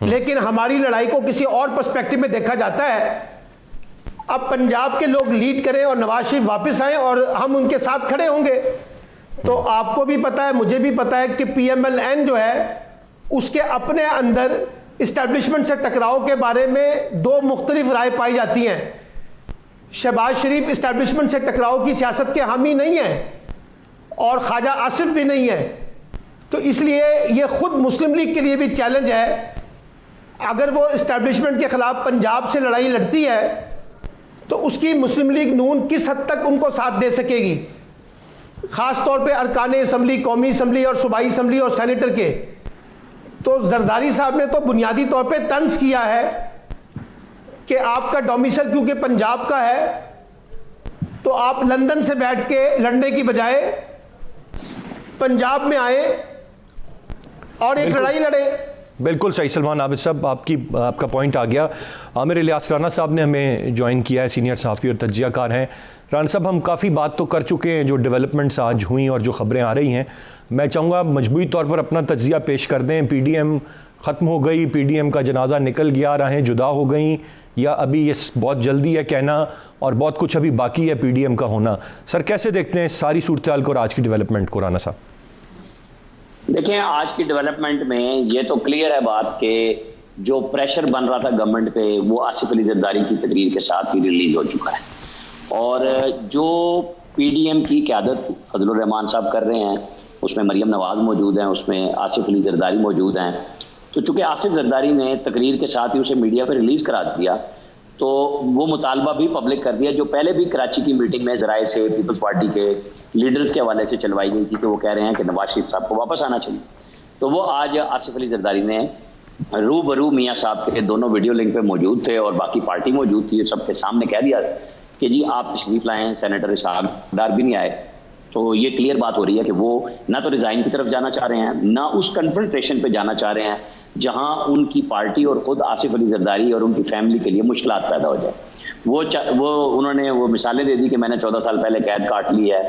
लेकिन हमारी लड़ाई को किसी और पर्सपेक्टिव में देखा जाता है। अब पंजाब के लोग लीड करें और नवाज शरीफ वापस आए और हम उनके साथ खड़े होंगे। तो आपको भी पता है, मुझे भी पता है कि PMLN जो है उसके अपने अंदर इस्टेब्लिशमेंट से टकराव के बारे में दो मुख्तलिफ राय पाई जाती हैं। शहबाज शरीफ इस्टेब्लिशमेंट से टकराव की सियासत के हामी नहीं है और ख्वाजा आसिफ भी नहीं है। तो इसलिए ये खुद मुस्लिम लीग के लिए भी चैलेंज है, अगर वो इस्टेब्लिशमेंट के खिलाफ पंजाब से लड़ाई लड़ती है तो उसकी मुस्लिम लीग नून किस हद तक उनको साथ दे सकेगी, ख़ास तौर पे अरकान असम्बली, कौमी असम्बली और सूबाई असम्बली और सेनेटर के। तो जरदारी साहब ने तो बुनियादी तौर पे तंज किया है कि आपका डोमिसाइल क्योंकि पंजाब का है तो आप लंदन से बैठ के लड़ने की बजाय पंजाब में आए और एक लड़ाई लड़े। बिल्कुल सही सलमान आबिद साहब, आपका पॉइंट आ गया। आमिर इलियास राना साहब ने हमें ज्वाइन किया है, सीनियर सहाफ़ी और तज्जियाकार हैं। राना साहब, हम काफ़ी बात तो कर चुके हैं जो डेवलपमेंट्स आज हुई और जो ख़बरें आ रही हैं। मैं चाहूँगा मजबूरी तौर पर अपना तज्जिया पेश कर दें। PDM ख़त्म हो गई, PDM का जनाजा निकल गया, राहें जुदा हो गई, या अभी ये बहुत जल्दी है कहना और बहुत कुछ अभी बाकी है PDM का होना? सर कैसे देखते हैं सारी सूरत हाल को और आज की डेवलपमेंट को? राना साहब देखें, आज की डेवलपमेंट में ये तो क्लियर है बात कि जो प्रेशर बन रहा था गवर्नमेंट पे वो आसिफ अली जरदारी की तकरीर के साथ ही रिलीज हो चुका है। और जो PDM की क़यादत फजलुर रहमान साहब कर रहे हैं उसमें मरियम नवाज मौजूद हैं, उसमें आसिफ अली जरदारी मौजूद हैं। तो चूँकि आसिफ जरदारी ने तकरीर के साथ ही उसे मीडिया पर रिलीज़ करा दिया तो वो मुतालबा भी पब्लिक कर दिया, जो पहले भी कराची की मीटिंग में ज़राए से पीपल्स पार्टी के लीडर्स के हवाले से चलवाई गई थी कि वो कह रहे हैं कि नवाज शरीफ साहब को वापस आना चाहिए। तो वो आज आसिफ अली जरदारी ने रूबरू मियाँ साहब के दोनों वीडियो लिंक पे मौजूद थे और बाकी पार्टी मौजूद थी, सबके सामने कह दिया कि जी आप तशरीफ लाएँ। सेनेटर इसहाक डार भी नहीं आए। तो ये क्लियर बात हो रही है कि वो ना तो रिज़ाइन की तरफ जाना चाह रहे हैं, ना उस कन्फ्रंटेशन पे जाना चाह रहे हैं जहां उनकी पार्टी और ख़ुद आसिफ अली जरदारी और उनकी फैमिली के लिए मुश्किलात पैदा हो जाए। वो उन्होंने वो मिसालें दे दी कि मैंने 14 साल पहले कैद काट ली है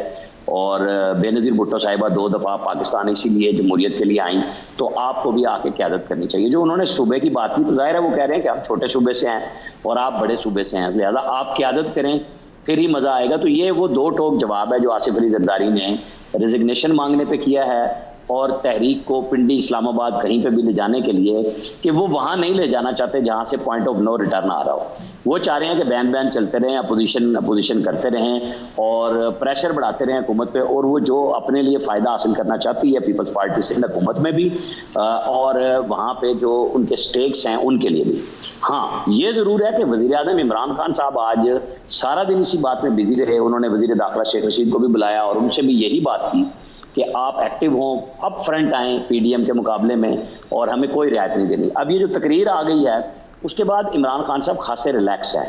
और बेनज़ीर भुट्टो साहिबा 2 दफ़ा पाकिस्तान इसीलिए जमहूरियत के लिए आई, तो आपको भी आके क़यादत करनी चाहिए। जो उन्होंने सूबे की बात की तो जाहिर है वो कह रहे हैं कि हम छोटे सूबे से हैं और आप बड़े सूबे से हैं, लिहाजा आप क़यादत करें फिर ही मज़ा आएगा। तो ये वो दो टोक जवाब है जो आसिफ अली जरदारी ने रिजिग्नेशन मांगने पे किया है और तहरीक को पिंडी इस्लामाबाद कहीं पे भी ले जाने के लिए कि वो वहाँ नहीं ले जाना चाहते जहाँ से पॉइंट ऑफ नो रिटर्न आ रहा हो। वो चाह रहे हैं कि बैन चलते रहें, अपोजिशन करते रहें और प्रेशर बढ़ाते रहें हुकूमत पे, और वो जो अपने लिए फ़ायदा हासिल करना चाहती है पीपल्स पार्टी से हुकूमत में भी और वहाँ पे जो उनके स्टेक्स हैं उनके लिए भी। हाँ, ये ज़रूर है कि वज़ीर-ए-आज़म इमरान खान साहब आज सारा दिन इसी बात में बिजी रहे। उन्होंने वज़ीर दाखिला शेख रशीद को भी बुलाया और उनसे भी यही बात की कि आप एक्टिव हों, अप फ्रंट आएँ PDM के मुकाबले में और हमें कोई रियायत नहीं देनी। अब ये जो तकरीर आ गई है उसके बाद इमरान खान साहब खासे रिलैक्स है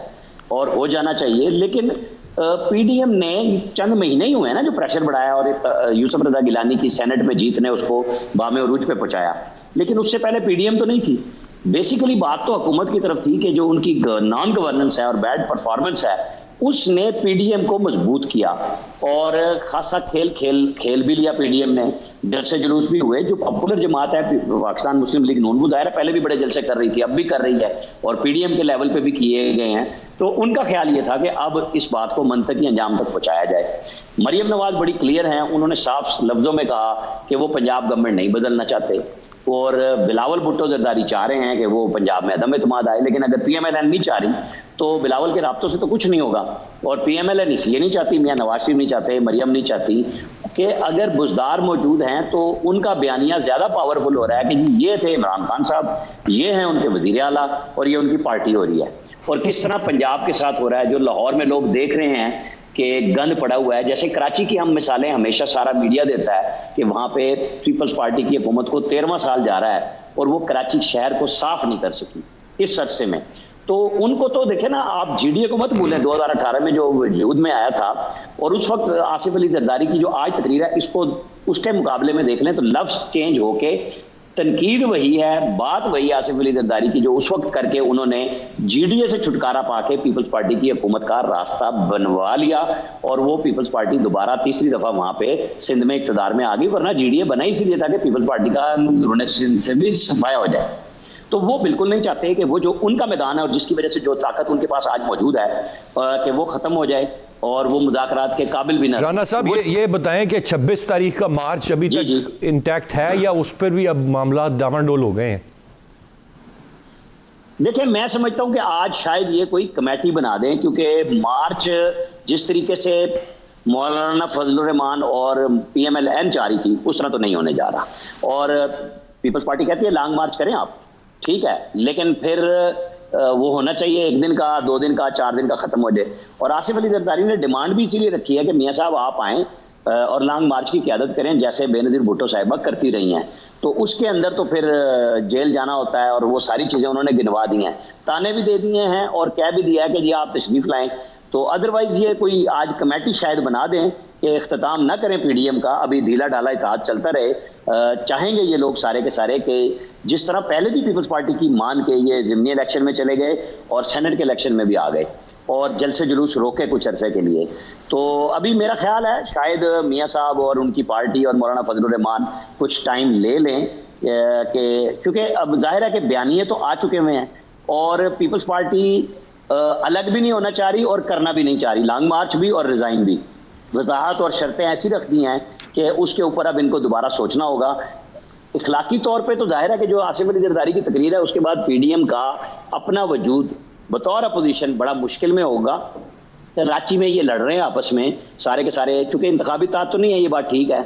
और हो जाना चाहिए। लेकिन PDM ने चंद महीने ही हुए हैं ना जो प्रेशर बढ़ाया और यूसुफ रजा गिलानी की सेनेट में जीत ने उसको बामे उरूज पे पहुंचाया, लेकिन उससे पहले PDM तो नहीं थी। बेसिकली बात तो हुकूमत की तरफ थी कि जो उनकी नॉन गवर्नेंस है और बैड परफॉर्मेंस है उसने PDM को मजबूत किया और खासा खेल भी लिया PDM ने। जलसे जुलूस भी हुए। जो पॉपुलर जमात है पाकिस्तान मुस्लिम लीग नून, वो दायरा पहले भी बड़े जलसे कर रही थी, अब भी कर रही है और PDM के लेवल पे भी किए गए हैं। तो उनका ख्याल ये था कि अब इस बात को मंतकी अंजाम तक पहुंचाया जाए। मरियम नवाज बड़ी क्लियर हैं, उन्होंने साफ लफ्जों में कहा कि वो पंजाब गवर्नमेंट नहीं बदलना चाहते और बिलावल भुट्टो जरदारी चाह रहे हैं कि वो पंजाब में अदम एतमाद आए। लेकिन अगर PMLN नहीं चाह रही तो बिलावल के राब्तों से तो कुछ नहीं होगा और PMLN इसलिए नहीं चाहती, मियां नवाज शरीफ नहीं चाहते, मरियम नहीं चाहती कि अगर बुज़दार मौजूद हैं तो उनका बयानिया ज़्यादा पावरफुल हो रहा है कि ये थे इमरान खान साहब, ये हैं उनके वज़ीर आला और ये उनकी पार्टी हो रही है। और किस तरह पंजाब के साथ हो रहा है, जो लाहौर में लोग देख रहे हैं कि गंद पड़ा हुआ है। जैसे कराची की हम मिसालें हमेशा सारा मीडिया देता है कि वहाँ पे पीपल्स पार्टी की हुकूमत को 13वां साल जा रहा है और वो कराची शहर को साफ नहीं कर सकी इस अरसे में। तो उनको तो देखे ना, आप GDA को मत भूलें 2018 में जो वजूद में आया था और उस वक्त आसिफ अली जरदारी की जो आज तकरीर है इसको उसके मुकाबले में देख लें तो लफ्ज़ चेंज होके तनकीद वही है, बात वही आसिफ अली जरदारी की जो उस वक्त करके उन्होंने GDA से छुटकारा पाके पीपल्स पार्टी की हुकूमत का रास्ता बनवा लिया और वो पीपल्स पार्टी दोबारा तीसरी दफा वहां पे सिंध में इक़्तिदार में आ गई। वरना GDA बना इसीलिए था कि पीपल्स पार्टी का उन्होंने सिंध से भी सफाया हो जाए। तो वो बिल्कुल नहीं चाहते कि वो जो उनका मैदान है और जिसकी वजह से जो ताकत उनके पास आज मौजूद है कि वो खत्म हो जाए और वो मुज़ाकरात के काबिल भी ना। राना साहब ये बताएं कि 26 तारीख का मार्च अभी तक इंटैक्ट है या उस पर भी अब मामला डामाडोल हो गए हैं? देखिए, मैं समझता हूं कि आज शायद ये कोई कमेटी बना दें, क्योंकि मार्च जिस तरीके से मौलाना फजलुर रहमान और PMLN चाह रही थी उस तरह तो नहीं होने जा रहा। और पीपल्स पार्टी कहती है लॉन्ग मार्च करें आप, ठीक है, लेकिन फिर वो होना चाहिए 1 दिन का, 2 दिन का, 4 दिन का खत्म हो जाए। और आसिफ अली जरदारी ने डिमांड भी इसीलिए रखी है कि मियाँ साहब आप आएँ और लॉन्ग मार्च की क़यादत करें जैसे बेनज़ीर भुट्टो साहिबा करती रही हैं। तो उसके अंदर तो फिर जेल जाना होता है और वो सारी चीज़ें उन्होंने गिनवा दी हैं, ताने भी दे दिए हैं और कह भी दिया है कि जी आप तशरीफ़ लाएँ। तो अदरवाइज़ ये कोई आज कमेटी शायद बना दें कि इख्तिताम ना करें PDM का, अभी ढीला ढाला इत्तेहाद चलता रहे। चाहेंगे ये लोग सारे के सारे कि जिस तरह पहले भी पीपल्स पार्टी की मान के ये ज़िमनी इलेक्शन में चले गए और सेनेट के इलेक्शन में भी आ गए और जलसे जुलूस रोके कुछ अरसे के लिए। तो अभी मेरा ख्याल है शायद मियाँ साहब और उनकी पार्टी और मौलाना फजलुर रहमान कुछ टाइम ले लें कि क्योंकि अब जाहिर है कि बयानिए तो आ चुके हुए हैं और पीपल्स पार्टी अलग भी नहीं होना चाह रही और करना भी नहीं चाह रही, लॉन्ग मार्च भी और रिज़ाइन भी। वजाहत और शर्तें ऐसी रख दी हैं कि उसके ऊपर अब इनको दोबारा सोचना होगा। इखलाकी तौर पे तो जाहिर है कि जो आसिफ अली जरदारी की तकरीर है उसके बाद PDM का अपना वजूद बतौर अपोजिशन बड़ा मुश्किल में होगा। कराची में ये लड़ रहे हैं आपस में सारे के सारे, चूंकि इंतखाबी ताकत तो नहीं है, ये बात ठीक है।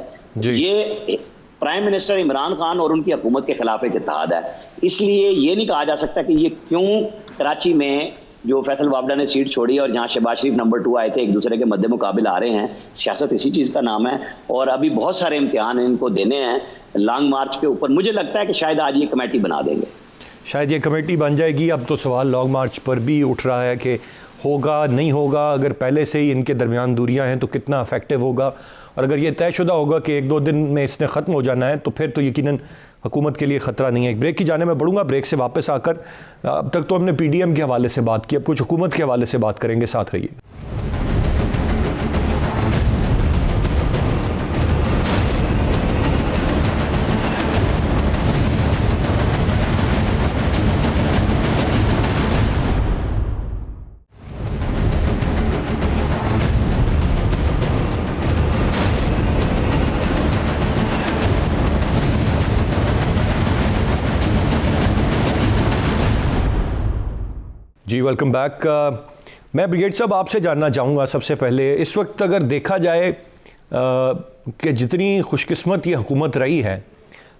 ये प्राइम मिनिस्टर इमरान खान और उनकी हुकूमत के खिलाफ एक इत्तेहाद है, इसलिए ये नहीं कहा जा सकता कि ये क्यों कराची में जो फैसल वाबडा ने सीट छोड़ी और जहाँ शहबाज शरीफ नंबर 2 आए थे एक दूसरे के मद्दे मुकाबिल आ रहे हैं। सियासत इसी चीज़ का नाम है और अभी बहुत सारे इम्तिहान इनको देने हैं लॉन्ग मार्च के ऊपर। मुझे लगता है कि शायद आज ये कमेटी बना देंगे, शायद ये कमेटी बन जाएगी। अब तो सवाल लॉन्ग मार्च पर भी उठ रहा है कि होगा नहीं होगा, अगर पहले से ही इनके दरमियान दूरियां हैं तो कितना इफेक्टिव होगा, और अगर ये तयशुदा होगा कि 1-2 दिन में इसने ख़त्म हो जाना है तो फिर तो यकीनन हुकूमत के लिए ख़तरा नहीं है। एक ब्रेक की जाने में बढ़ूंगा, ब्रेक से वापस आकर अब तक तो हमने PDM के हवाले से बात की, अब कुछ हुकूमत के हवाले से बात करेंगे, साथ रहिए। जी वेलकम बैक। मैं ब्रिगेड साहब आपसे जानना चाहूँगा सबसे पहले, इस वक्त अगर देखा जाए कि जितनी खुशकिस्मत ये हुकूमत रही है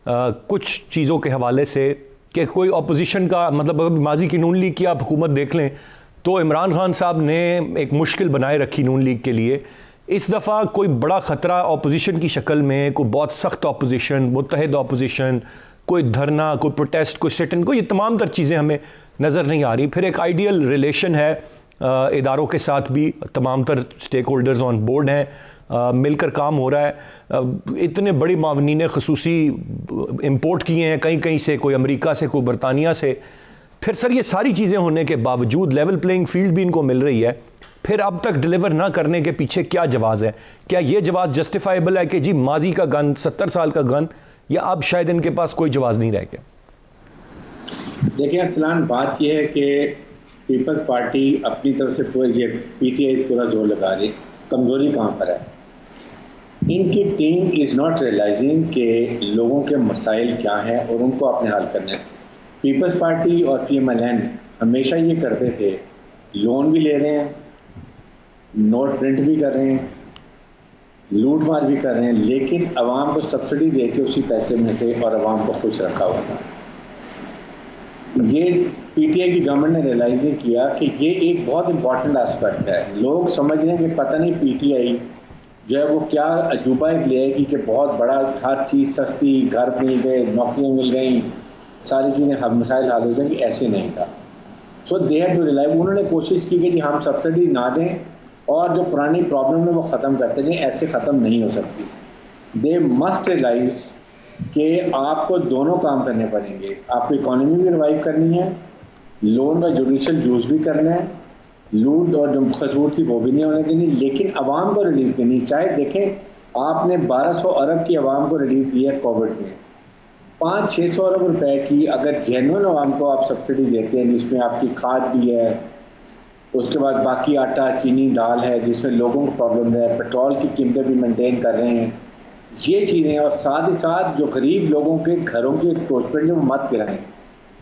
कुछ चीज़ों के हवाले से कि कोई अपोजिशन का मतलब अगर माजी की नून लीग की आप हुकूमत देख लें तो इमरान खान साहब ने एक मुश्किल बनाए रखी नून लीग के लिए। इस दफ़ा कोई बड़ा ख़तरा अपोजिशन की शक्ल में, कोई बहुत सख्त अपोजिशन, मुत्तहिद अपोजिशन, कोई धरना, कोई प्रोटेस्ट, कोई सिट इन, कोई ये तमाम तर चीज़ें हमें नज़र नहीं आ रही। फिर एक आइडियल रिलेशन है इदारों के साथ भी, तमाम तर स्टेक होल्डर्स ऑन बोर्ड हैं, मिलकर काम हो रहा है। इतने बड़ी मावनीन खसूसी इंपोर्ट किए हैं कहीं कहीं से, कोई अमेरिका से, कोई बरतानिया से। फिर सर ये सारी चीज़ें होने के बावजूद लेवल प्लेइंग फील्ड भी इनको मिल रही है, फिर अब तक डिलीवर ना करने के पीछे क्या जवाज़ है? क्या ये जवाज़ जस्टिफाइबल है कि जी माजी का गन 70 साल का गन, या अब शायद इनके पास कोई जवाज़ नहीं रह गया? देखिए अरसलान, बात यह है कि पीपल्स पार्टी अपनी तरफ से ये PTI पूरा जोर लगा रही, कमज़ोरी कहाँ पर है? इनकी टीम इज़ नॉट रियलाइजिंग कि लोगों के मसाइल क्या हैं और उनको अपने हल करने हैं। पीपल्स पार्टी और PMLN हमेशा ये करते थे, लोन भी ले रहे हैं, नोट प्रिंट भी कर रहे हैं, लूट मार भी कर रहे हैं, लेकिन अवाम को सब्सिडी दे के उसी पैसे में से और अवाम को खुश रखा हुआ था। ये PTI की गवर्नमेंट ने रियलाइज़ नहीं किया कि ये एक बहुत इंपॉर्टेंट एस्पेक्ट है। लोग समझ रहे हैं कि पता नहीं PTI जो है वो क्या अजूबा एक ले आएगी कि बहुत बड़ा हर चीज़ सस्ती, घर मिल गए, नौकरियाँ मिल गई, सारी चीज़ें मसाइल हल हो जाएंगी, ऐसे नहीं था। सो दे हैड टू रियलाइज, उन्होंने कोशिश की कि जी हम सब्सिडी ना दें और जो पुरानी प्रॉब्लम है वो ख़त्म करते जाएं, ऐसे ख़त्म नहीं हो सकती। दे मस्ट रियलाइज कि आपको दोनों काम करने पड़ेंगे, आपको इकॉनमी भी रिवाइव करनी है, लोन का जुडिशल यूज़ भी करना है, लूट और जो खसूर थी वो भी नहीं होने देनी, लेकिन आवाम को रिलीफ देनी। चाहे देखें आपने 1200 अरब की आवाम को रिलीफ दिया है कोविड में, 500-600 अरब रुपए की अगर जेन्युइन आवाम को आप सब्सिडी देते हैं, जिसमें आपकी खाद भी है, उसके बाद बाकी आटा चीनी दाल है, जिसमें लोगों को प्रॉब्लम है, पेट्रोल की कीमतें भी मेंटेन कर रहे हैं, ये चीज़ें, और साथ ही साथ जो गरीब लोगों के घरों की एनक्रोचमेंट जो मत गिराएं।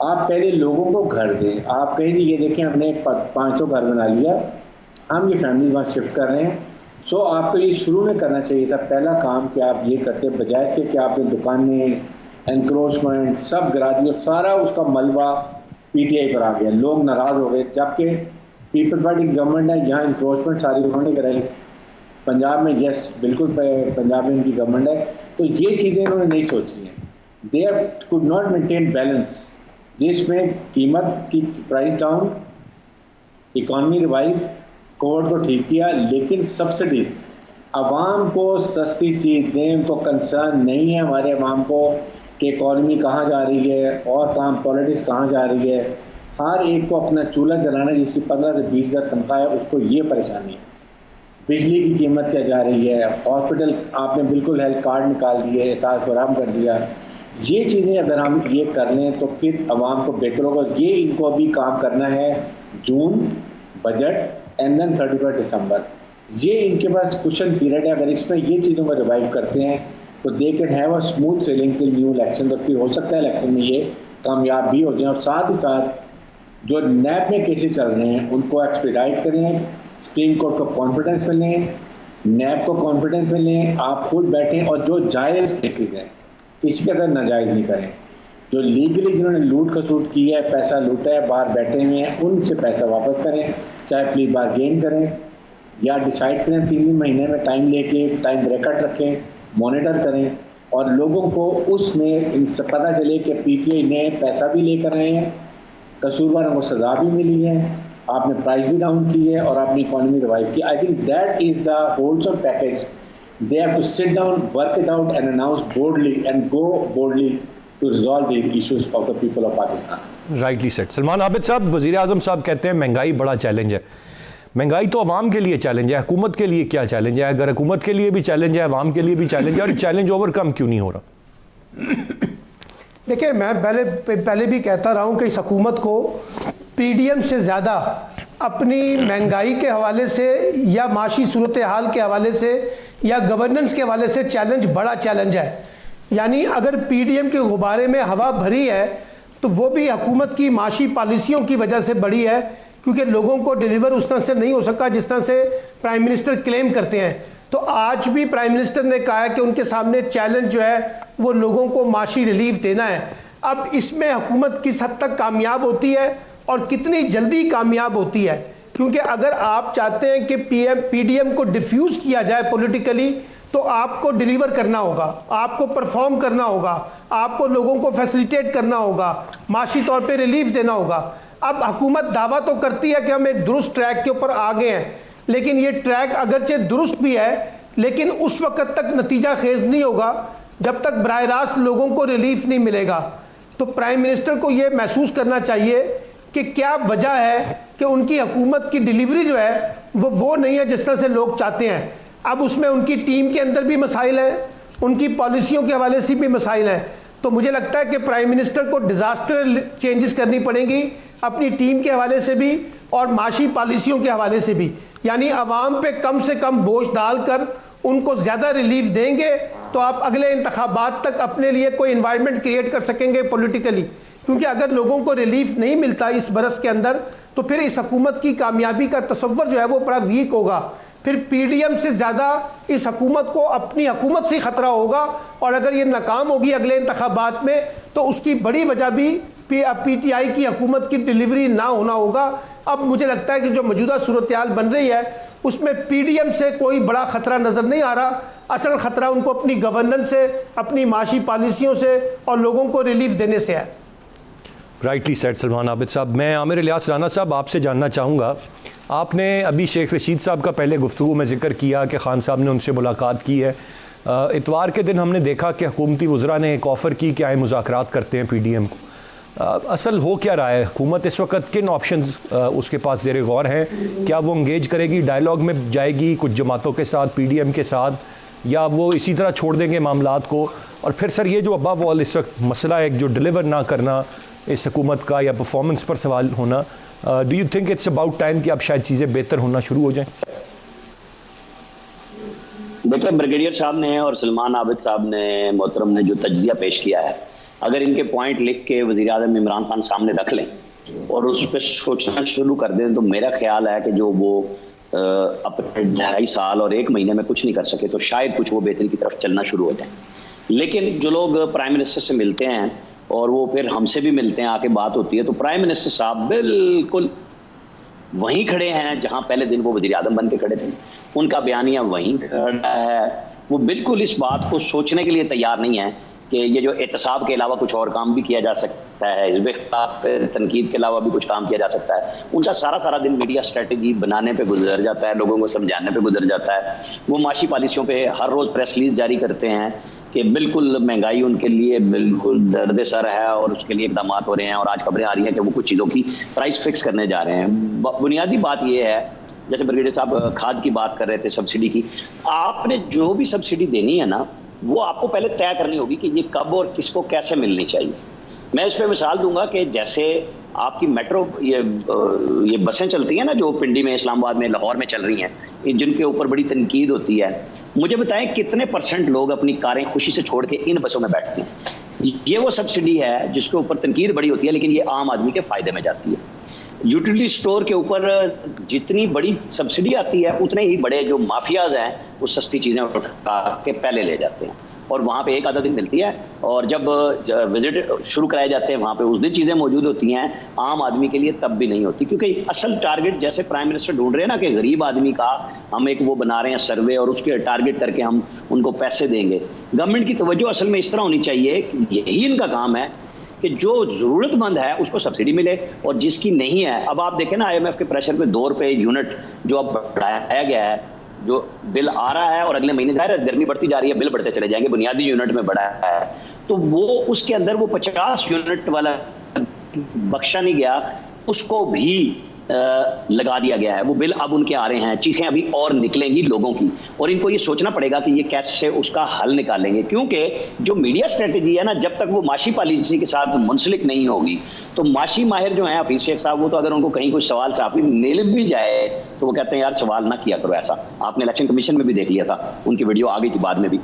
आप पहले लोगों को घर दें। आप कहें ये देखें हमने 500 घर बना लिया, हम ये फैमिलीज वहाँ शिफ्ट कर रहे हैं। सो आपको ये शुरू में करना चाहिए था, पहला काम कि आप ये करते, बजाय इसके कि आपने दुकानें एनक्रोचमेंट सब गिरा दिया, सारा उसका मलबा पीटीआई पर आ गया, लोग नाराज़ हो गए। जबकि पीपल्स पार्टी की गवर्नमेंट है, यहाँ इंक्रोचमेंट सारी उन्होंने कराई। पंजाब में यस बिल्कुल पंजाब में इनकी गवर्नमेंट है, तो ये चीज़ें इन्होंने नहीं सोची हैं। They could not maintain balance, जिसमें कीमत की price down, economy revive, Covid को ठीक किया, लेकिन सब्सिडीज आवाम को सस्ती चीज़ दें। उनको कंसर्न नहीं है हमारे आवाम को कि इकॉनमी कहाँ जा रही है और काम पॉलिटिक्स कहाँ जा रही है। हर एक को अपना चूल्हा जलाना, जिसकी 15 से 20 हज़ार तनख्वाह है, उसको ये परेशानी है। बिजली की कीमत क्या जा रही है, हॉस्पिटल आपने बिल्कुल हेल्थ कार्ड निकाल दिए, एहसास फराहम कर दिया। ये चीज़ें अगर हम ये कर लें तो फिर आवाम को बेहतर होगा। ये इनको अभी काम करना है, जून बजट एंड देन 31 दिसंबर, ये इनके पास क्वेश्चन पीरियड है। अगर इसमें ये चीज़ों को रिवाइव करते हैं तो they can have a smooth selling till new election. तो फिर हो सकता है इलेक्शन में ये कामयाब भी हो जाए। और साथ ही साथ जो नैब में केसेस चल रहे हैं उनको एक्सपीडाइट करें, सुप्रीम कोर्ट को कॉन्फिडेंस मिलें, नैब को कॉन्फिडेंस मिलें, आप खुद बैठें और जो जायज़ केसेस हैं किसी का नाजायज़ नहीं करें। जो लीगली जिन्होंने लूट खसूट की है, पैसा लूटा है, बाहर बैठे हुए हैं, उनसे पैसा वापस करें, चाहे प्ली बारगेन करें या डिसाइड करें 3 महीने में टाइम लेके, टाइम ब्रेकआउट रखें, मॉनिटर करें और लोगों को उसमें इनसे पता चले कि पीटीआई ने पैसा भी लेकर आए हैं, कसूरवारों को सज़ा भी मिली है, आपने प्राइस भी डाउन की है और आपने इकॉनमी रिवाइव की। I think that is the wholesome package. They have to sit down, work it out and announce boldly and go boldly to resolve the issues of the people of Pakistan. Rightly said. Salman Abid साहब, वज़ीर आज़म साहब कहते हैं महंगाई बड़ा challenge है। महंगाई तो अवाम के लिए चैलेंज है, हुकूमत के लिए क्या चैलेंज है? अगर हुकूमत के लिए भी चैलेंज है, अवाम के लिए भी चैलेंज है, और चैलेंज ओवरकम क्यों नहीं हो रहा? देखिए, मैं पहले भी कहता रहा हूँ कि इस हुकूमत को पीडीएम से ज़्यादा अपनी महंगाई के हवाले से या माशी सूरत हाल के हवाले से या गवर्नेंस के हवाले से चैलेंज बड़ा चैलेंज है। यानी अगर पीडीएम के गुब्बारे में हवा भरी है तो वो भी हुकूमत की माशी पॉलिसियों की वजह से बड़ी है, क्योंकि लोगों को डिलीवर उस तरह से नहीं हो सका जिस तरह से प्राइम मिनिस्टर क्लेम करते हैं। तो आज भी प्राइम मिनिस्टर ने कहा है कि उनके सामने चैलेंज जो है वो लोगों को माशी रिलीफ देना है। अब इसमें हुकूमत किस हद तक कामयाब होती है और कितनी जल्दी कामयाब होती है, क्योंकि अगर आप चाहते हैं कि पीडीएम को डिफ्यूज़ किया जाए पॉलिटिकली तो आपको डिलीवर करना होगा, आपको परफॉर्म करना होगा, आपको लोगों को फैसिलिटेट करना होगा, माशी तौर पे रिलीफ देना होगा। अब हुकूमत दावा तो करती है कि हम एक दुरुस्त ट्रैक के ऊपर आ गए हैं, लेकिन ये ट्रैक अगरचे दुरुस्त भी है लेकिन उस वक्त तक नतीजा खेज नहीं होगा जब तक बराह रास्त लोगों को रिलीफ नहीं मिलेगा। तो प्राइम मिनिस्टर को ये महसूस करना चाहिए कि क्या वजह है कि उनकी हुकूमत की डिलीवरी जो है वो नहीं है जिस तरह से लोग चाहते हैं। अब उसमें उनकी टीम के अंदर भी मसाइल हैं, उनकी पॉलिसियों के हवाले से भी मसाइल हैं। तो मुझे लगता है कि प्राइम मिनिस्टर को डिज़ास्टर चेंजेस करनी पड़ेंगी अपनी टीम के हवाले से भी और माशी पॉलिसियों के हवाले से भी। यानी आवाम पे कम से कम बोझ डालकर उनको ज़्यादा रिलीफ देंगे तो आप अगले इंतखाबात तक अपने लिए कोई इन्वायरमेंट क्रिएट कर सकेंगे पॉलिटिकली। क्योंकि अगर लोगों को रिलीफ नहीं मिलता इस बरस के अंदर तो फिर इस हुकूमत की कामयाबी का तसव्वुर जो है वो बड़ा वीक होगा। फिर पीडीएम से ज़्यादा इस हुकूमत को अपनी हुकूमत से खतरा होगा, और अगर ये नाकाम होगी अगले इंतखाबात में तो उसकी बड़ी वजह भी पीटीआई की हुकूमत की डिलीवरी ना होना होगा। अब मुझे लगता है कि जो मौजूदा सूरत हाल बन रही है उसमें पीडीएम से कोई बड़ा ख़तरा नज़र नहीं आ रहा। असल ख़तरा उनको अपनी गवर्नेंस से, अपनी माशी पॉलिसियों से और लोगों को रिलीफ देने से है। राइटली सेड सलमान आबिद साहब। मैं आमिर इलियास राना साहब आपसे जानना चाहूँगा, आपने अभी शेख रशीद साहब का पहले गुफ्तगू में जिक्र किया कि खान साहब ने उनसे मुलाकात की है। इतवार के दिन हमने देखा कि हुकूमती वज़रा ने एक ऑफ़र की कि आए मुज़ाकरात करते हैं पीडीएम को। असल हो क्या रहा है? हुकूमत इस वक्त किन ऑप्शंस उसके पास ज़ेरे गौर हैं? क्या वो इंगेज करेगी, डायलॉग में जाएगी कुछ जमातों के साथ, पीडीएम के साथ, या वो इसी तरह छोड़ देंगे मामलात को? और फिर सर, ये जो अबव ऑल इस वक्त मसला है जो डिलीवर ना करना इस हुकूमत का या परफॉर्मेंस पर सवाल होना, do you think it's about time कि अब शायद चीज़ें बेहतर होना शुरू हो जाएं? देखिए, ब्रिगेडियर साहब ने और सलमान आबिद साहब ने, मोहतरम ने जो तज्जिया पेश किया है, अगर इनके पॉइंट लिख के वज़ीर आज़म इमरान खान सामने रख लें और उस पर सोचना शुरू कर दें, तो मेरा ख्याल है कि जो वो अपने 2.5 साल और 1 महीने में कुछ नहीं कर सके, तो शायद कुछ वो बेहतरी की तरफ चलना शुरू हो जाए। लेकिन जो लोग प्राइम मिनिस्टर से मिलते हैं और वो फिर हमसे भी मिलते हैं, आके बात होती है, तो प्राइम मिनिस्टर साहब बिल्कुल वहीं खड़े हैं जहां पहले दिन वो वज़ीर आज़म बन के खड़े थे। उनका बयानिया वहीं खड़ा है। वो बिल्कुल इस बात को सोचने के लिए तैयार नहीं है कि ये जो एहतसाब के अलावा कुछ और काम भी किया जा सकता है, इस तनकीद के अलावा भी कुछ काम किया जा सकता है। उनका सारा दिन मीडिया स्ट्रेटजी बनाने पे गुजर जाता है, लोगों को समझाने पे गुजर जाता है। वो माशी पॉलिसियों पे हर रोज़ प्रेस रिलीज जारी करते हैं कि बिल्कुल महंगाई उनके लिए बिल्कुल दर्द सर है और उसके लिए इकदाम हो रहे हैं। और आज खबरें आ रही हैं कि वो कुछ चीज़ों की प्राइस फिक्स करने जा रहे हैं। बुनियादी बात ये है, जैसे ब्रिगेडियर साहब खाद की बात कर रहे थे, सब्सिडी की, आपने जो भी सब्सिडी देनी है ना, वो आपको पहले तय करनी होगी कि ये कब और किसको कैसे मिलनी चाहिए। मैं इस पर मिसाल दूंगा कि जैसे आपकी मेट्रो ये बसें चलती हैं ना, जो पिंडी में, इस्लामाबाद में, लाहौर में चल रही हैं, जिनके ऊपर बड़ी तनकीद होती है, मुझे बताएं कितने % लोग अपनी कारें खुशी से छोड़ के इन बसों में बैठते हैं? ये वो सब्सिडी है जिसके ऊपर तनकीद बड़ी होती है, लेकिन ये आम आदमी के फायदे में जाती है। यूटिलिटी स्टोर के ऊपर जितनी बड़ी सब्सिडी आती है, उतने ही बड़े जो माफियाज हैं वो सस्ती चीज़ें उठा के पहले ले जाते हैं और वहाँ पे एक आधा दिन मिलती है। और जब विजिट शुरू कराए जाते हैं वहाँ पे उस दिन चीज़ें मौजूद होती हैं, आम आदमी के लिए तब भी नहीं होती। क्योंकि असल टारगेट जैसे प्राइम मिनिस्टर ढूंढ रहे हैं ना कि गरीब आदमी का हम एक वो बना रहे हैं सर्वे और उसके टारगेट करके हम उनको पैसे देंगे। गवर्नमेंट की तवज्जो असल में इस तरह होनी चाहिए कि यही इनका काम है कि जो ज़रूरतमंद है उसको सब्सिडी मिले और जिसकी नहीं है, अब आप देखें ना IMF के प्रेशर पे 2 रुपये यूनिट जो अब बढ़ाया गया है, जो बिल आ रहा है और अगले महीने जाहिर है गर्मी बढ़ती जा रही है, बिल बढ़ते चले जाएंगे, बुनियादी यूनिट में बढ़ा है, तो वो उसके अंदर वो 50 यूनिट वाला बख्शा नहीं गया, उसको भी लगा दिया गया है। वो बिल अब उनके आ रहे हैं, चीखें अभी और निकलेंगी लोगों की, और इनको ये सोचना पड़ेगा कि ये कैसे उसका हल निकालेंगे। क्योंकि जो मीडिया स्ट्रेटेजी है ना, जब तक वो माशी पॉलिसी के साथ मुंसलिक नहीं होगी, तो माशी माहिर जो हैं हफीज शेख साहब, वो तो अगर उनको कहीं कोई सवाल साफी मिल भी जाए तो वो कहते हैं यार सवाल ना किया करो ऐसा। आपने इलेक्शन कमीशन में भी देख लिया था, उनकी वीडियो आ गई थी बाद में भी।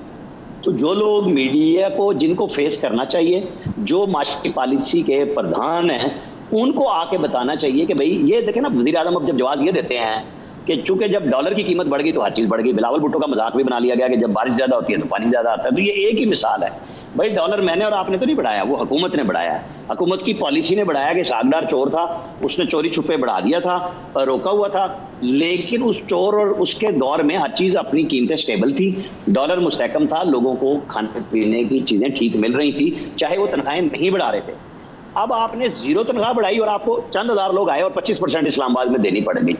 तो जो लोग मीडिया को जिनको फेस करना चाहिए, जो माशी पॉलिसी के प्रधान हैं, उनको आके बताना चाहिए कि भाई ये देखें ना, वज़ीर आज़म अब जब जवाब ये देते हैं कि चूंकि जब डॉलर की कीमत बढ़ गई तो हर चीज़ बढ़ गई। बिलावल भुट्टो का मजाक भी बना लिया गया कि जब बारिश ज़्यादा होती है तो पानी ज़्यादा आता है। तो ये एक ही मिसाल है भाई, डॉलर मैंने और आपने तो नहीं बढ़ाया, वो हुकूमत ने बढ़ाया है। हुकूमत की पॉलिसी ने बढ़ाया कि सागदार चोर था, उसने चोरी छुपे बढ़ा दिया था, रोका हुआ था, लेकिन उस चोर और उसके दौर में हर चीज़ अपनी कीमतें स्टेबल थी, डॉलर मुस्तहकम था, लोगों को खाने पीने की चीज़ें ठीक मिल रही थी, चाहे वो तनख्वाहें नहीं बढ़ा रहे थे। अब आपने 0 तनख्वाह बढ़ाई और आपको चंद हज़ार लोग आए और 25% इस्लामाबाद में देनी पड़ गई।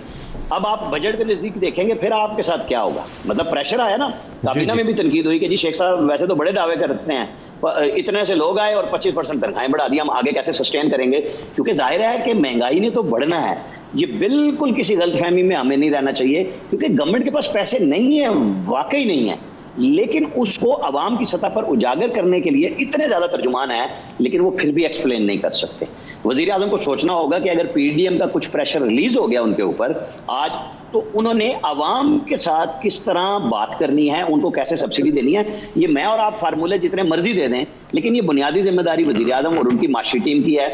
अब आप बजट के नजदीक देखेंगे फिर आपके साथ क्या होगा। मतलब प्रेशर आया ना, काबीना में भी तनकीद हुई कि जी शेख साहब वैसे तो बड़े दावे करते हैं, इतने से लोग आए और 25% तनख्वाहें बढ़ा दी, हम आगे कैसे सस्टेन करेंगे? क्योंकि जाहिर है कि महंगाई ने तो बढ़ना है। ये बिल्कुल किसी गलतफहमी में हमें नहीं रहना चाहिए, क्योंकि गवर्नमेंट के पास पैसे नहीं है, वाकई नहीं है, लेकिन उसको अवाम की सतह पर उजागर करने के लिए इतने ज्यादा तर्जुमान है, लेकिन वो फिर भी एक्सप्लेन नहीं कर सकते। वजीर आजम को सोचना होगा कि अगर पीडीएम का कुछ प्रेशर रिलीज हो गया उनके ऊपर आज, तो उन्होंने अवाम के साथ किस तरह बात करनी है, उनको कैसे सब्सिडी देनी है। ये मैं और आप फार्मूले जितने मर्जी दे दें, लेकिन ये बुनियादी जिम्मेदारी वजीर आजम और उनकी माशी टीम की है।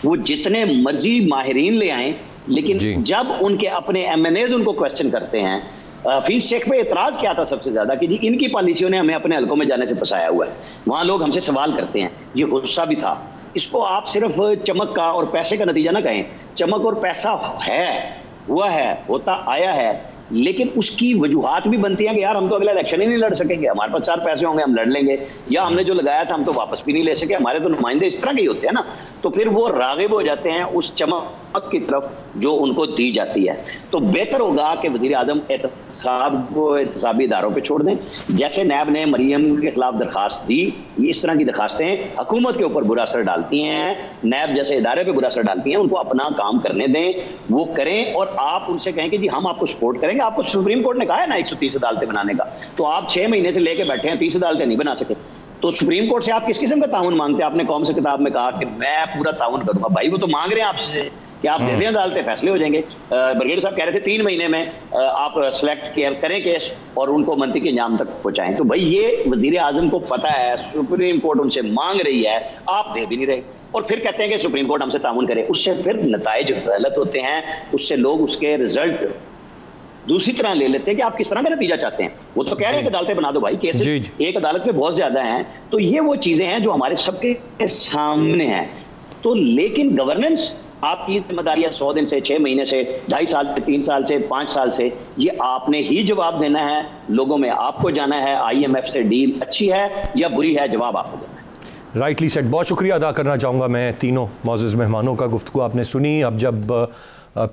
वो जितने मर्जी माहिरीन ले आए, लेकिन जब उनके अपने MNAs उनको क्वेश्चन करते हैं, हफीज शेख पे एतराज क्या था सबसे ज्यादा कि जी इनकी पॉलिसियों ने हमें अपने हलकों में जाने से फंसाया हुआ है, वहां लोग हमसे सवाल करते हैं, ये गुस्सा भी था। इसको आप सिर्फ चमक का और पैसे का नतीजा ना कहें, चमक और पैसा है, हुआ है, होता आया है, लेकिन उसकी वजूहात भी बनती हैं कि यार हम तो अगला इलेक्शन ही नहीं लड़ सकेंगे, हमारे पास 4 पैसे होंगे हम लड़ लेंगे, या हमने जो लगाया था हम तो वापस भी नहीं ले सके, हमारे तो नुमाइंदे इस तरह के होते हैं ना, तो फिर वो रागिब हो जाते हैं उस चमक की तरफ जो उनको दी जाती है। तो बेहतर होगा कि वज़ीर आज़म एहतसाब को एहतसाबी इदारों पर छोड़ दें। जैसे नैब ने मरियम के खिलाफ दरखास्त दी, इस तरह की दरखास्तें हुकूमत के ऊपर बुरा असर डालती हैं, नैब जैसे इदारे पर बुरा असर डालती हैं, उनको अपना काम करने दें, वो करें, और आप उनसे कहें कि जी हम आपको सपोर्ट करेंगे, करेंगे? आपको सुप्रीम कोर्ट ने कहा है ना 130 अदालतें बनाने का, तो आप 6 महीने से लेके बैठे हैं, 30 अदालतें नहीं बना सके। तो सुप्रीम कोर्ट से आप किस किस्म का ताउन मांगते हैं? आपने कौम से किताब में कहा कि मैं पूरा ताउन करूंगा। भाई वो तो मांग रहे हैं आपसे कि आप दे दें, अदालतें फैसले हो जाएंगे। ब्रिगेडियर साहब कह रहे थे 3 महीने में आप सेलेक्ट करें केस और उनको मंत्री के अंजाम तक पहुंचाएं। तो भाई ये वजीर आजम को पता है, सुप्रीम कोर्ट उनसे मांग रही है, आप दे भी नहीं रहे और फिर कहते हैं कि सुप्रीम कोर्ट हमसे ताउन करे। उससे फिर नताइज गलत होते हैं, उससे लोग उसके रिजल्ट दूसरी तरह ले लेते हैं कि आप किस तरह का नतीजा चाहते हैं। वो तो कह रहे हैं कि अदालतें बना दो भाई, केसेस एक अदालत में बहुत ज्यादा हैं। तो ये वो चीजें हैं जो हमारे सबके सामने हैं। तो लेकिन गवर्नेंस आपकी जिम्मेदारी है 100 दिन से, 6 महीने से, 2.5 साल से, 3 साल से, 5 साल से, ये आपने ही जवाब देना है। लोगों में आपको जाना है IMF से डील अच्छी है या बुरी है, जवाब आपको देना है। Rightly set. बहुत शुक्रिया अदा करना चाहूँगा मैं तीनों मौजूद मेहमानों का। गुफ्तगू आपने सुनी। अब जब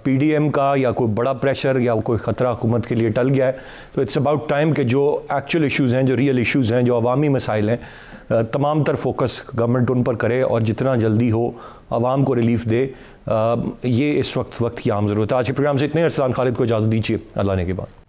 PDM का या कोई बड़ा प्रेशर या कोई ख़तरा हुकूमत के लिए टल गया है, तो इट्स अबाउट टाइम कि जो एक्चुअल इश्यूज़ हैं, जो रियल इश्यूज़ हैं, जो अवामी मसाइल हैं, तमाम तर फोकस गवर्नमेंट उन पर करे और जितना जल्दी हो आवाम को रिलीफ दे। ये इस वक्त की आम ज़रूरत है। आज के प्रोग्राम से इतने। अरसलान खालिद को इजाज़त दीजिए। अल्लाह ने के बाद।